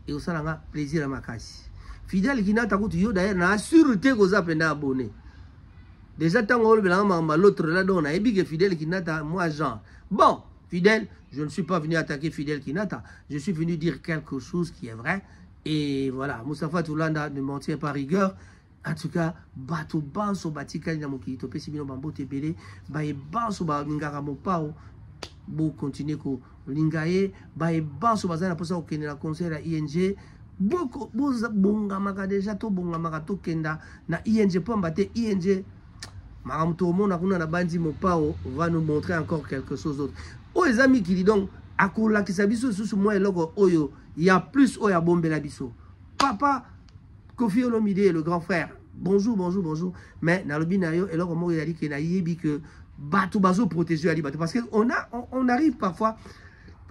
Et usalanga plaisir à makasi. Fidèle qui n'a pas yo d'ailleurs n'a sûreté que vous appelez abonné. Déjà tant qu'on le l'autre là donc on a que Fidèle qui n'a pas moi Jean. Bon, Fidèle, je ne suis pas venu attaquer Fidèle qui n'a pas. Je suis venu dire quelque chose qui est vrai. Et voilà, Moustapha Toulanda ne mentit pas rigueur. En tout cas, bato banso batika na moki to pesi bino bambo tebele, ba e banso ba ngara mo pao. Bo continuer ko lingaye, ba e banso bazana posa ko kene na concert à ING. Beaucoup bonga maka déjà to bonga maka to kenda na ING pombate ING maramuto mona kuna na bandi mopao va nous montrer encore quelque chose d'autre. Oh les amis qui dit donc akola ki sabiso sous moi eloko oyo il y a plus oya bombe la biso. Papa Kofi Olomide le grand frère. Bonjour bonjour bonjour mais na lobi na yo eloko mo il a dit que na yebi que bato bazo protéger ali bato parce que on arrive parfois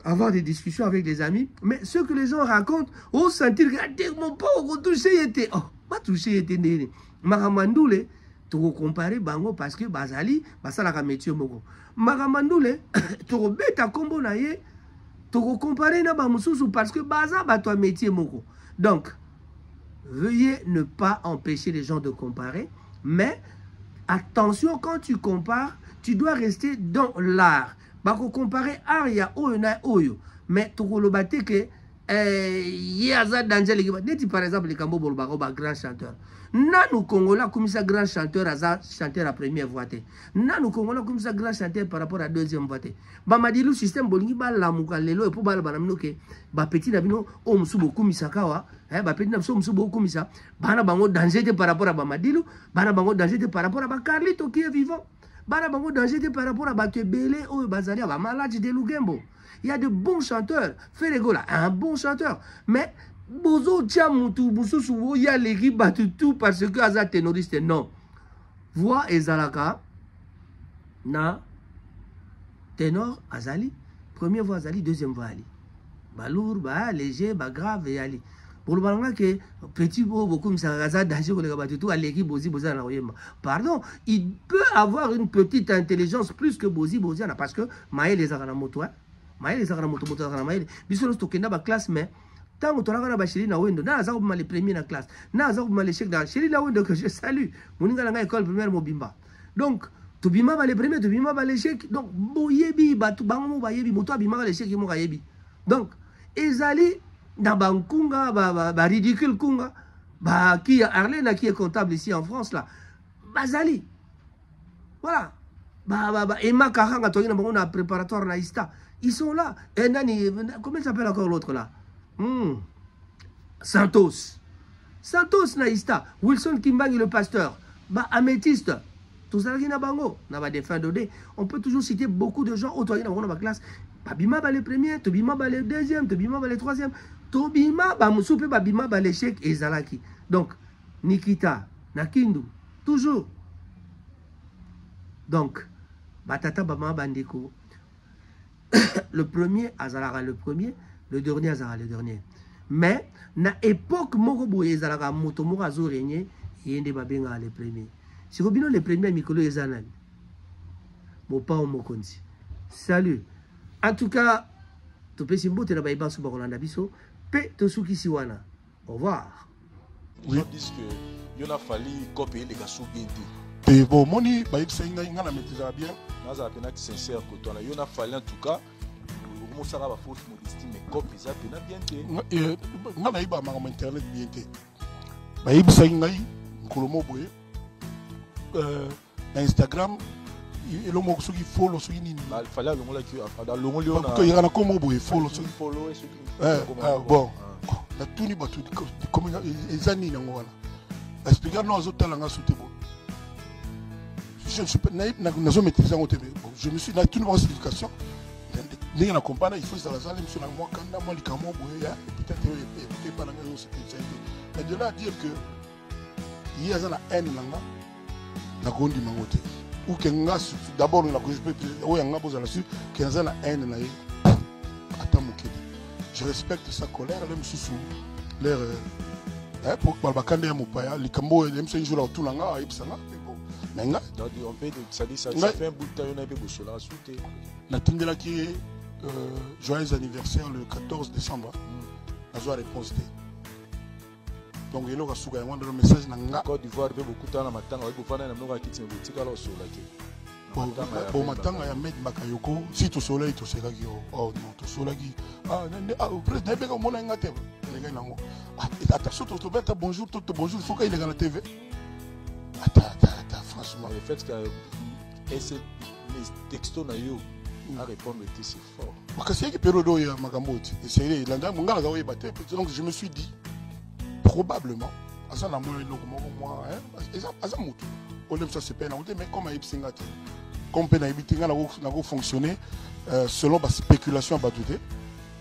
avoir des discussions avec des amis, mais ce que les gens racontent, on sentir que mon pauvre touché était, oh, pas touché était né. Maramandoule, tu comparer bango parce que Bazali, Basala métier moko. Maramandoule, tu beta combo naie, tu comparer na bamususu parce que Baza ba toi métier moko. Donc, veuillez ne pas empêcher les gens de comparer, mais attention quand tu compares, tu dois rester dans l'art. Bako comparer aria oyo na oyo mais tokolobate que yaza danger les par exemple les kambo bolbaro ba grand chanteur nanu Congola comme ça grand chanteur aza chanteur à première voix nanu Congola comme ça grand chanteur par rapport à deuxième voix ba madilu système bolingi ba lamuka lelo et pour ba banamino ke ba petit na bino o musubo kumisa kawa ba petit na musubo kumisa bana bango danger par rapport à ba madilu bana bango danger par rapport à ba Carlito qui est vivant. Bana bango danger par rapport à Batebele ou Bazalia, malade de Lugembo. Il y a de bons chanteurs. Ferregola, un bon chanteur. Mais Bozo Tchamutu, Boussou Souvo, il y a l'équipe battu tout parce que Aza ténoriste. Non. Voix Ezalaka, na ténor Azali, première voix Azali, deuxième voix Ali. Balour, ba léger, ba grave et Ali. Pour le balanga que petit beaucoup ça danger que les battu tout à l'équipe Bozi Bozi na oyema. Pardon, il peut avoir une petite intelligence plus que Bozi Bozi parce que Maël les arana moto hein. Maël les arana moto na Maël. Biso to kenda ba classe mais tant que tu as ba chéri na wendo na za ko les premiers na classe. Na za ko les chèques dans chéri na wendo que je salue. Moninga na école primaire Mobimba. Donc to bima ba les premiers to bima ba les chèques. Donc boyebi ba tu bango ba yebi moto bima les chèques mo ga yebi. Donc ezali dans Bankunga, ridicule Kunga, qui est Arlène, qui est comptable ici en France, là. Bazali. Voilà. Emma Karanga, on a préparatoire naïsta. Ils sont là. Et Nani, comment il s'appelle encore l'autre là? Santos. Santos naïsta. Wilson Kimbang, le pasteur. Améthyste. Tout ça, qui n'a bango. On peut toujours citer beaucoup de gens autour de la classe. Babima ba les premiers, Tobima ba les deuxièmes, Tobima ba les troisièmes. Tobima ba musupe babima ba l'échec et Zalaki. Donc Nikita, Nakindu, toujours. Donc Batata Bama Bandeko. Le premier Azalara le premier, le dernier Azara le dernier. Mais na époque Morobo et Zalaga Motomora Azo régné, yende babenga les premiers. Si vous les premiers Mikolo et Zanan. Mopa ou Mokonzi. Salut. En tout cas, tu peux simbo te na baiba su bakolanda biso. Pe tosuki siwana. Au revoir. Oui. Ils disent que il a fallu copier les gassous bien dit. Et bon, moni, bah il s'est ingénieux la maîtrise bien. Naza a peine sincère que toi il a fallu en tout cas. Comment ça va fausse modestie mais copie ça peine bien dit. Et ngana iba ma internet bien dit. Bah il s'est ingénieux, kolomo boye. Instagram, elo moko soki follow soki nini il fallait longola qui dans longoli on a to yera na komo boye follow soki follow et soki bon na tuni batu comme ezani nango wana expliquer non azotala nga soute bo je ne suis pas nazo maîtriser en TV bon je me suis na tuni ba signification ndenge na comprendre il faut ça la salle monsieur na moi kanda moi likamo boye ya peut-être écouter pas na nga c'est mais de là à dire que il y a la haine nanga na kondi mangote ou que nga d'abord na ko je peux o yanga boza la su que la haine na ye ata mokedi je respecte sa colère même sous l'air pour balbakande ya mopaya likambo même ce jour autour nanga ibsanga mais nga on peut ça dit ça fait un bout de temps on a be bosola souté na tindela ki joyeux anniversaire le 14 décembre nazo réponse te donc il y a un message dans Côte d'Ivoire beaucoup de temps dans matanga avec bofana na mnoka kitine boutique alors sur la ke bon matanga ya med makayoko si to soleil to sera ki oh non to solaki président beka mona ngate les gars nango attention to beta bonjour to bonjour faut qu'il est dans la TV franchement le fait que et c'est texto na yo à répondre était si fort parce que c'est que période ya makamboti c'est là ngala za oyeba te donc je me suis dit probablement asa na moi eloko moko moi asa mutu olem ça c'est pas na mais comme a ipsingati comme pe na ibitinga na go fonctionner selon ba spéculation ba douter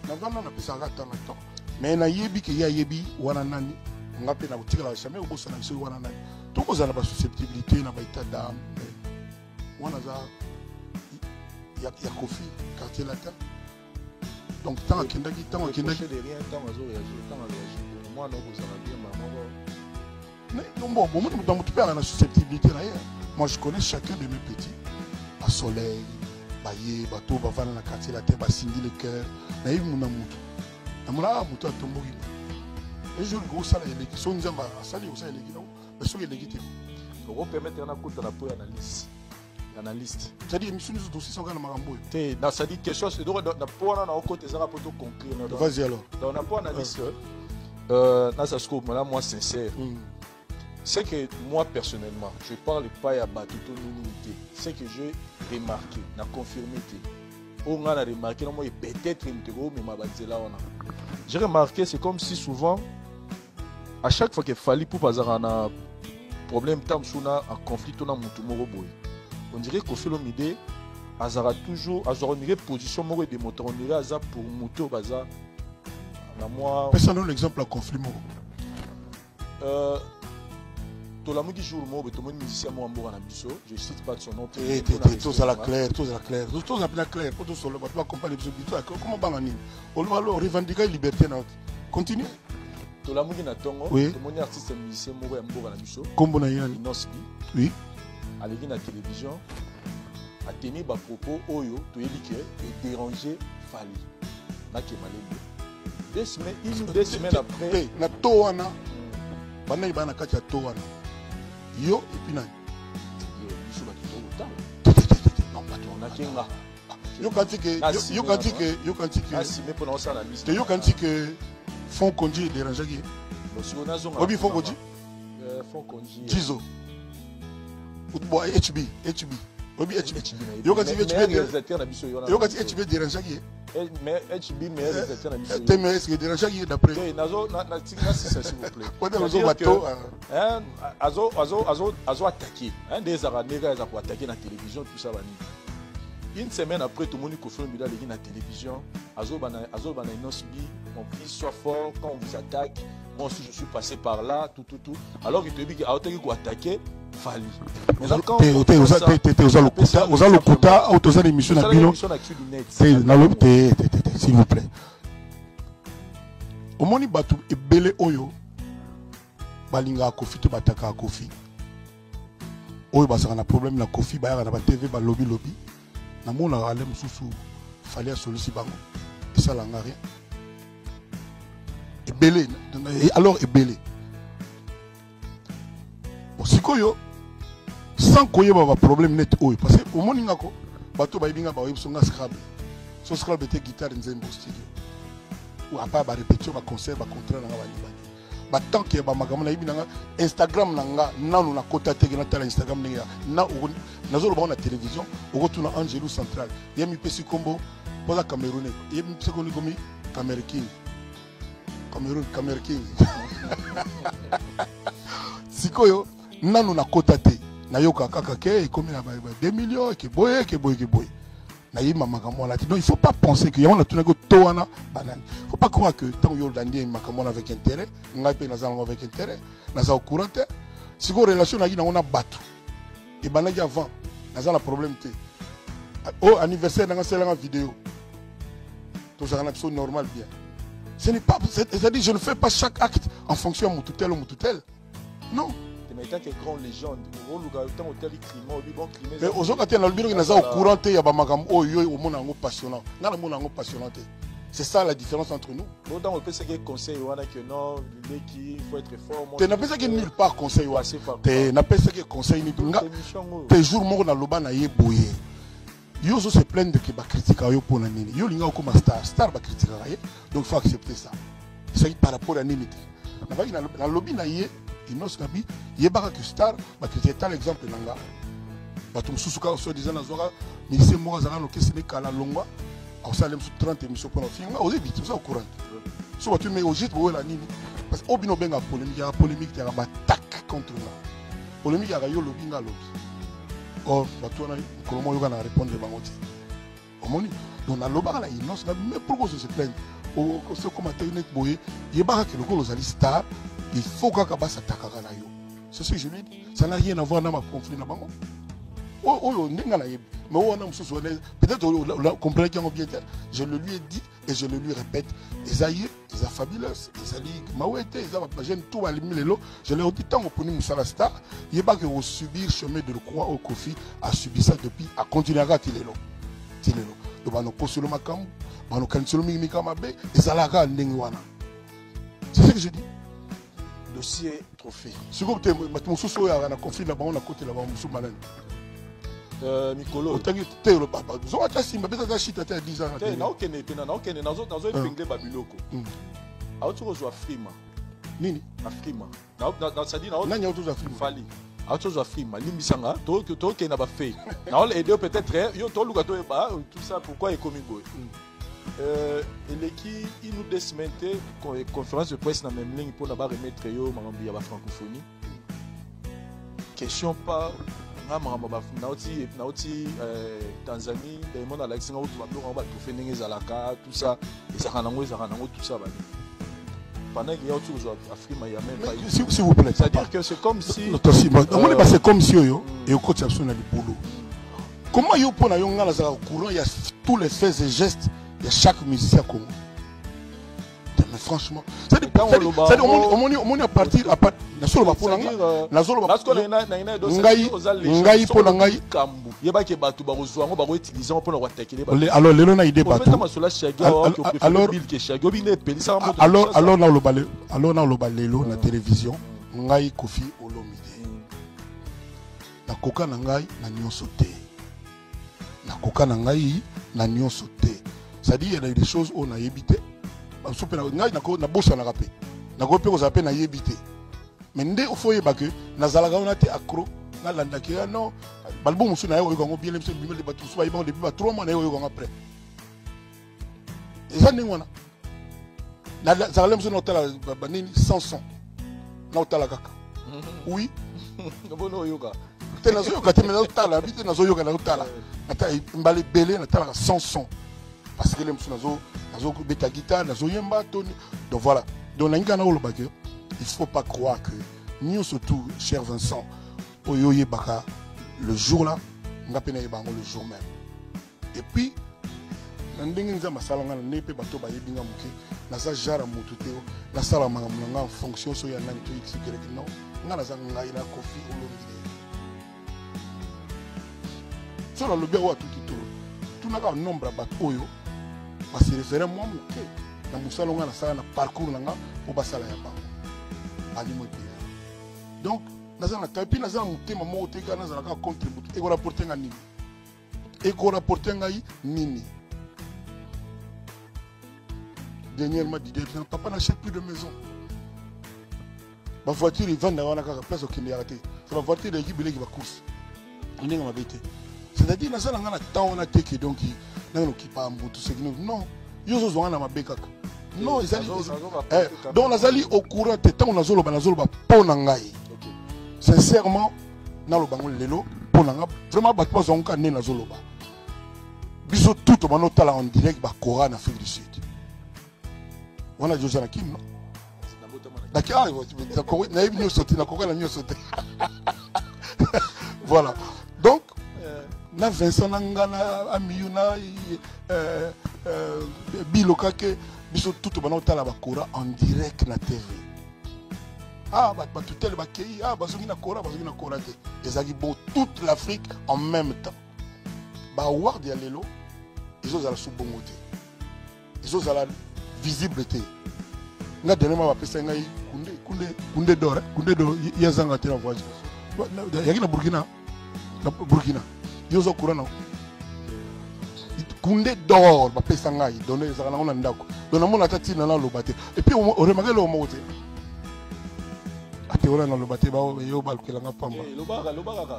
na ngana na pesa rata na temps mais na yebi ke ya yebi wana nani ngape na utika la jamais obosa na biso wana nani to kozala ba susceptibilité na ba état d'âme wana za ya Kofi quartier latin donc tant akendaki de rien tant azo réagir moi non vous avez bien non bon dans mon père la susceptibilité là moi je connais chacun de mes petits à soleil baye bateau bavana na quartier latin ba sindi le cœur na yibu na mutu na mula mutu atomboki et je go sala eleki so nzamba sali osala eleki non mais so eleki te on permettre na kota na po analyste c'est-à-dire mission nous dossier sont kana makambo te na ça dit quelque chose donc na po na côté ça pour conclure vas-y alors donc on a pas analyste ça se coupe là moi sincère c'est que moi personnellement je parle pas à batuto l'unité c'est que j'ai remarqué na confirmé on a remarqué moi peut-être une théorie mais ma bazela on a j'ai remarqué c'est comme si souvent à chaque fois qu'il fallait pour pas avoir un problème tam suna un conflit on a mutu moko boy on dirait qu'au fil de l'idée azara toujours azara une position moko de moteur on dirait azar pour mutu baza na moi personne un exemple à conflit moko tout la mouki jour moko tout le monde musicien moi moko na biso je cite pas son nom tout à la clair tout à la clair tout solo ba accompagner biso comment banga nini on va revendiquer liberté na continue tout la mouki na tongo tout le monde artiste musicien moko ya mboka na biso kombo na yani Inosbi oui avec la télévision a tenu ba propos oyo to elike et déranger Fali na Kemalende 2 semaines après na towana bana ibana kati ya towana yo et puis nani biso ba kito non pas on a kenga yo kanti que asi mais pour ça la liste yo kanti que font conduire déranger qui monsieur onazonga obi font conduire font conduire Jizo ou HB obi HB yo kanti HB yo kanti HB déranger qui mais HB mais réalisateur na biso te mais est-ce que déranger qui d'après nazo na tinga ça s'il vous plaît quoi nazo bateau azo attaquer des aranega za pour attaquer na télévision tout ça bani une semaine après tout le monde confirme bila les na télévision azo bana Inosbi on dit sois fort quand on vous attaque moi aussi je suis passé par là tout alors il te dit qu'il a attaqué Fali mais quand oza lokuta ou toza l'émission na bino s'il vous plaît omoni batu ebele oyo balinga Kofi to bataka Kofi oyo basaka na problème na Kofi bayaka na ba TV ba lobby na mona ale mususu Fali asolisi bango esalanga rien ebele alors ebele sikoyo sans koyeba ba problème net oyo parce que omoni ngako bato bayibinga ba yebisonga Scrabble so Scrabble était guitare nzembo studio ou apa ba répétition ba concert ba contrat na ba libani tant que ba makambo na yibina Instagram nanga nanu na kota te na tala Instagram ninga na nazo ba na télévision okotuna Angelou Central yemi pesi kombo poza Camerounais yemi pesi kombo komi Cameroun King sikoyo nanu na kota te na yoka kaka ke komi na 2 millions ke boye na yima makambo la. Donc il faut pas penser que yama tuna ko toana banane. Faut pas croire que tant yo dandi makambo avec intérêt, ngai pe nazala avec intérêt, naza au courant te. Si ko relation na on a battu. Et banaki avant, nazala problème te. Au anniversaire dans la vidéo. Tout ça c'est normal bien. Ce n'est pas, c'est-à-dire je ne fais pas chaque acte en fonction de tel ou tel. Non. Mais tant que grand légende, mais aujourd'hui on a le bureau qui n'a pas au courant il y a pas magam oh yo au monde en passionnant, n'a le monde en passionnant. C'est ça la différence entre nous. Dans on peut se que conseil on a que non, il faut être fort. Tu n'as pas ça que nulle part conseil ou assez. Tu n'as pas ça que conseil ni pinga. Tes jours morts na loba na ye boye. Yo se plaindre de que ba critique yo pour na nini. Yo linga comme star ba critique ye. Donc il faut accepter ça. C'est par rapport à nini. Na ba na lobby na ye Inos Kabi, yebaka que star, bah que c'est un exemple nanga. Bah tout sousuka au soi-disant nazora, mais c'est moi zara no kesi ne kala longwa, au salem sous 30 émissions pour film, aux vite, tout ça au courant. Soit tu mets au gîte pour la nini, parce que obino benga polémique, il y a polémique, il y a attaque contre moi. Polémique, il y a yo lobby nga lobby. Or, bah toi comment yo na répondre de bangoti. Au moni, donc na loba la Inos Kabi, mais pourquoi se plaindre? Au ce commentaire net boye, yebaka que le gars aux star. Il faut que ça t'accorde. C'est ce que je lui dis. Ça n'a rien à voir avec ma conflit. Peut-être comprendre qu'il y a un bien. Je le lui ai dit et je le lui répète. Esaïe, Esa Fabulous, Esali Mawete, Esa Jeune, tout à l'immélo. Je leur dis tant qu'on peut Star, il n'y a pas que vous subir le chemin de le croix au Kofi à subir ça depuis, à continuer à tirer l'eau. Donc, on a posé le macam, on a cancellé le micamabe, et ça l'a gagné. C'est ce que je dis. Dossier trophée. Si vous avez un conflit là-bas, on a côté là-bas, on malin. Mikolo. On t'a dit que le papa. Vous avez attaché, mais peut-être acheté à 10 ans. Non, ok, dans un pinglé babiloko. A autre chose à frima. Nini? À frima. Dans ça dit, non, il y a autre chose à frima. Fali. A autre chose à frima. Limisanga, toi qui n'a pas fait. Non, les deux peut-être, yo, toi, Lugato et ba, tout ça, pourquoi il commis boy? Et qui il nous décementait conférence de presse dans la même ligne pour d'abord remettre yo Marambi à la francophonie. Question pas nauti Tanzanie des monde Alexis ngao tu bablo ngao tu fenenge zalaka tout ça et ça ranango tout ça pendant qu'il y a toujours Afrique mais il y a même pas s'il vous plaît, c'est-à-dire que c'est comme si c'est comme si yo et au coach absolument du boulot. Comment yo pour na yo ngala za au courant il y a tous les faits et gestes. Il y a chaque musicien Congo. Mais franchement, c'est-à-dire on est à partir na solo bapona na solo bapona ngai pona ngai kambu yeba ke batu ba kozwa ngo ba ko utiliser ngo pona ko attaquer alors lelo na idée batu alors na lo balelo na télévision ngai Kofi Olomide na koka na ngai na nyonso te na koka na ngai na nyonso te. C'est-à-dire, il y a des choses où on a évité. Na bossa na rapé. Na gopé aux appels na évité. Mais ndé au foyer baque, na zalaga on a été accro, na landa qui non, balbo musu na yo go bien le bimel de batu soit bon depuis 3 mois na yo go après. Et ça n'ingona. Na zalaga musu na tala banini sans son. Na tala kaka. Oui. Bono yoga. Te na zo yoga te na tala, bité na zo yoga na tala. Na ta mbale belé na tala sans son. Parce que les gens ont bêta guitare, ils ont yemba toni. Donc voilà. Donc il ne faut pas croire que nous surtout, cher Vincent, oyoye baka le jour là, on a peine le jour même. Et puis, ndinga masalanga nepe bato ba yebinga muke, na sa jara mututeo, na sala manga en fonction so ya nani to x non. Nga na za ngai na Kofi Olomide. Ça le bien wa tout qui tourne. Tout n'a qu'un nombre bato oyo. Parce que référé moi muke na musala nga na sala na parcours nga pour basala ya ba. Ali mo bien. Donc naza na tapi naza mutema mo teka naza na ka contribuer et ko rapporter nga nini. Et ko rapporter nga nini. Dernièrement dit papa n'achète plus de maison. ma voiture ivanda wana kaka place okende ya te c'est la voiture de l'équipe qui va course ndenge mabete c'est-à-dire na sala ngana temps on a teke donc na no kipa mbutu c'est non yo zo zwana mabe kaka non ezali donc nazali au courant te tant nazolo ba pona ngai sincèrement na lo bango lelo pona nga vraiment ba pas zonka ne nazolo ba biso tout o bano tala en direct ba Kora na Afrique du Sud on a Josana Kim non d'accord na yebi nyo sauter na Kora na nyo sauter voilà donc na Vincent Nangana Amiyu na Biloka ke biso tout bana otala ba Kora en direct na TV ah ba tutel ba kei ah bazongi na Kora te ezaki bon toute l'Afrique en même temps ba ward ya lelo ils ont la subongo te ils ont la visibilité nga dernièrement ba pesa ngai kunde d'or yazanga te na voyage yaki na Burkina yozo Kora kunde d'or ba pesa ngai donner za na ndako donc na mona tati na lobate et puis on remarque le mot te ate ora na lobate ba yo ba lukelanga pamba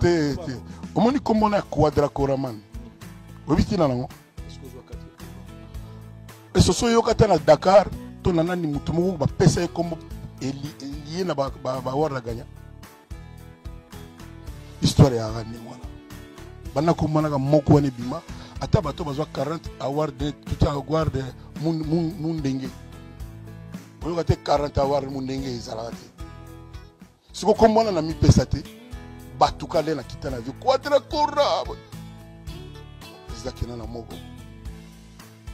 te o moni comme na quadra Koraman obiti na nango et ce so yo kata na Dakar to na nani mutu moko ba pesa e comme lié na ba wara ganya histoire ya ngani wana bana ko mona ga moko wane bima ata bato bazwa 40 award de tout award de mundenge oyo kate 40 award mundenge ezalaka te siko kombona na mi pesa te batuka le na kita na vie quadra Kora ezakena na moko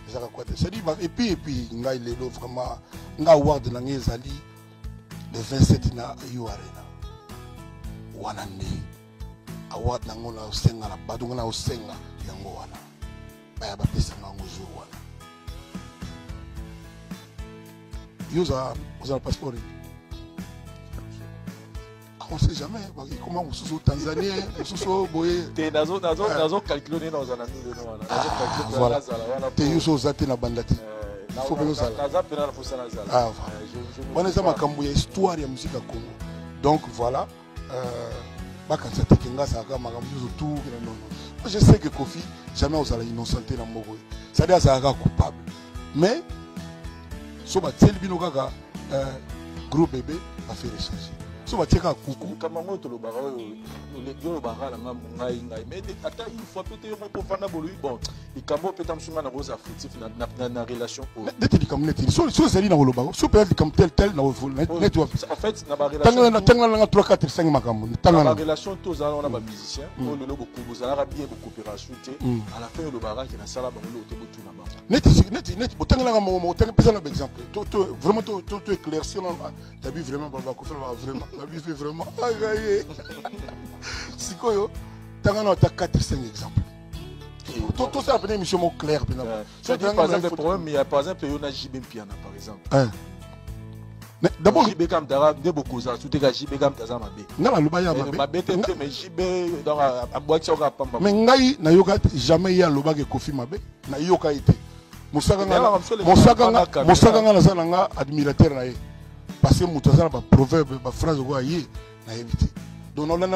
ezaka quoi c'est dit et puis ngai lelo vraiment nga award na ngezali le 27 na U Arena wana ndi award na ngona osenga na badunga na osenga yango wana baya ba pesa nango jour wana yoza oza passeport on sait jamais comment on sous Tanzanie sous boye te nazo calculer na ozana nini wana nazo calculer te yuso zate na bandati faut que ça naza pena na posana zala ah voilà ça makambo ya histoire ya musique ya Congo donc voilà bakanisa te kenga ça ka makambo yuso tout non je sais que Kofi jamais osala innocenté na moko ça dit ça ka coupable mais so ba tel bino kaka gros bébé a fait recherche so ba tieka kuku kama moto lo bara le dio bara la ngai mais ata une fois peut-être on peut fana bolu bon et kamo peut-être msunga na rosa affectif na relation dete di comme net so zeli na lo bara so peut-être comme tel na net en fait na ba relation tanga na 3 4 5 makambo tanga na relation tous on a ba musicien on le beaucoup vous allez bien beaucoup coopération à la fin le bara qui na sala ba lo te botu na ba net botanga na mo tanga pesa na exemple to vraiment to éclaircir t'as vu vraiment ba ko faire vraiment la vie fait vraiment si quoi yo t'as un 4-5 exemples tout ça appelé mission mot clair par exemple le problème il y a par exemple il y a JB Piana par exemple d'abord JB comme dara de beaucoup ça tout est JB comme daza mabe na la lobaya mabe mais JB dans a boîte sur pamba mais ngai na yoka jamais ya loba ke Kofi mabe na yoka été musaka na sana nga admirateur na ye parce que mutazana ba proverbe ba phrase ko ayi na éviter donc on a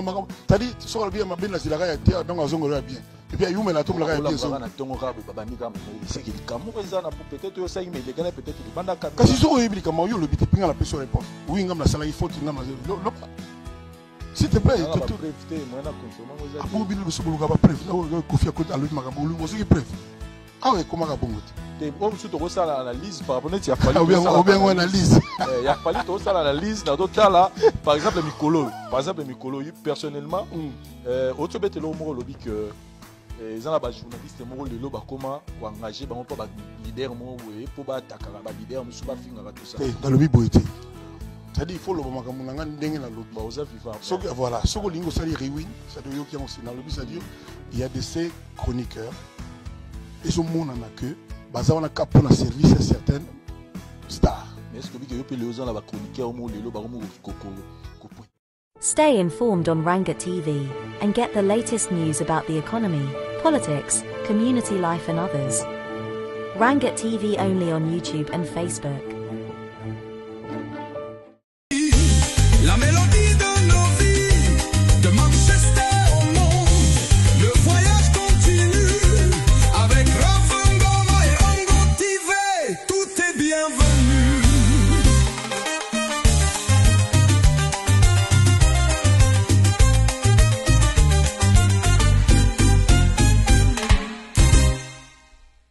c'est-à-dire so bien ma bien la silaka ya dia donc azongo ya bien et puis ayume na tongo ya bien so na tongo ka ba mika c'est que kamu ezana peut-être yo ça mais de gana peut-être le banda ka kasi so yebili kama yo le bité pinga la personne réponse oui ngam na sala il faut ngam na s'il te plaît tout préfité moi na confirmer vous avez abou bilo so buluka ba préf na Kofi akota alu makambo lu so ki préf ah ouais comment ka bongo te on surtout ko sala analyse par rapport à fallu ou bien on analyse il y a fallu to sala analyse na d'autres là par exemple Mikolo personnellement auto bete lo mo lobi que ils ont ba journaliste mo le lo ba comment ko engager ba pas ba leader mo we pour ba takala ba leader mo suba finga ba tout ça dans le biboité c'est-à-dire il faut le makambo nga ndenge na lobi ba oza vivant so voilà so ko lingo sali rewind ça doit yo qui on dans le but c'est-à-dire il y a de ces chroniqueurs ils ont mon que baza wana ka pour na service à certaines stars mais est-ce que vous pouvez les la chroniqueur mo lelo ba mo koko. Stay informed on Ranga TV and get the latest news about the economy, politics, community life and others. Ranga TV only on YouTube and Facebook.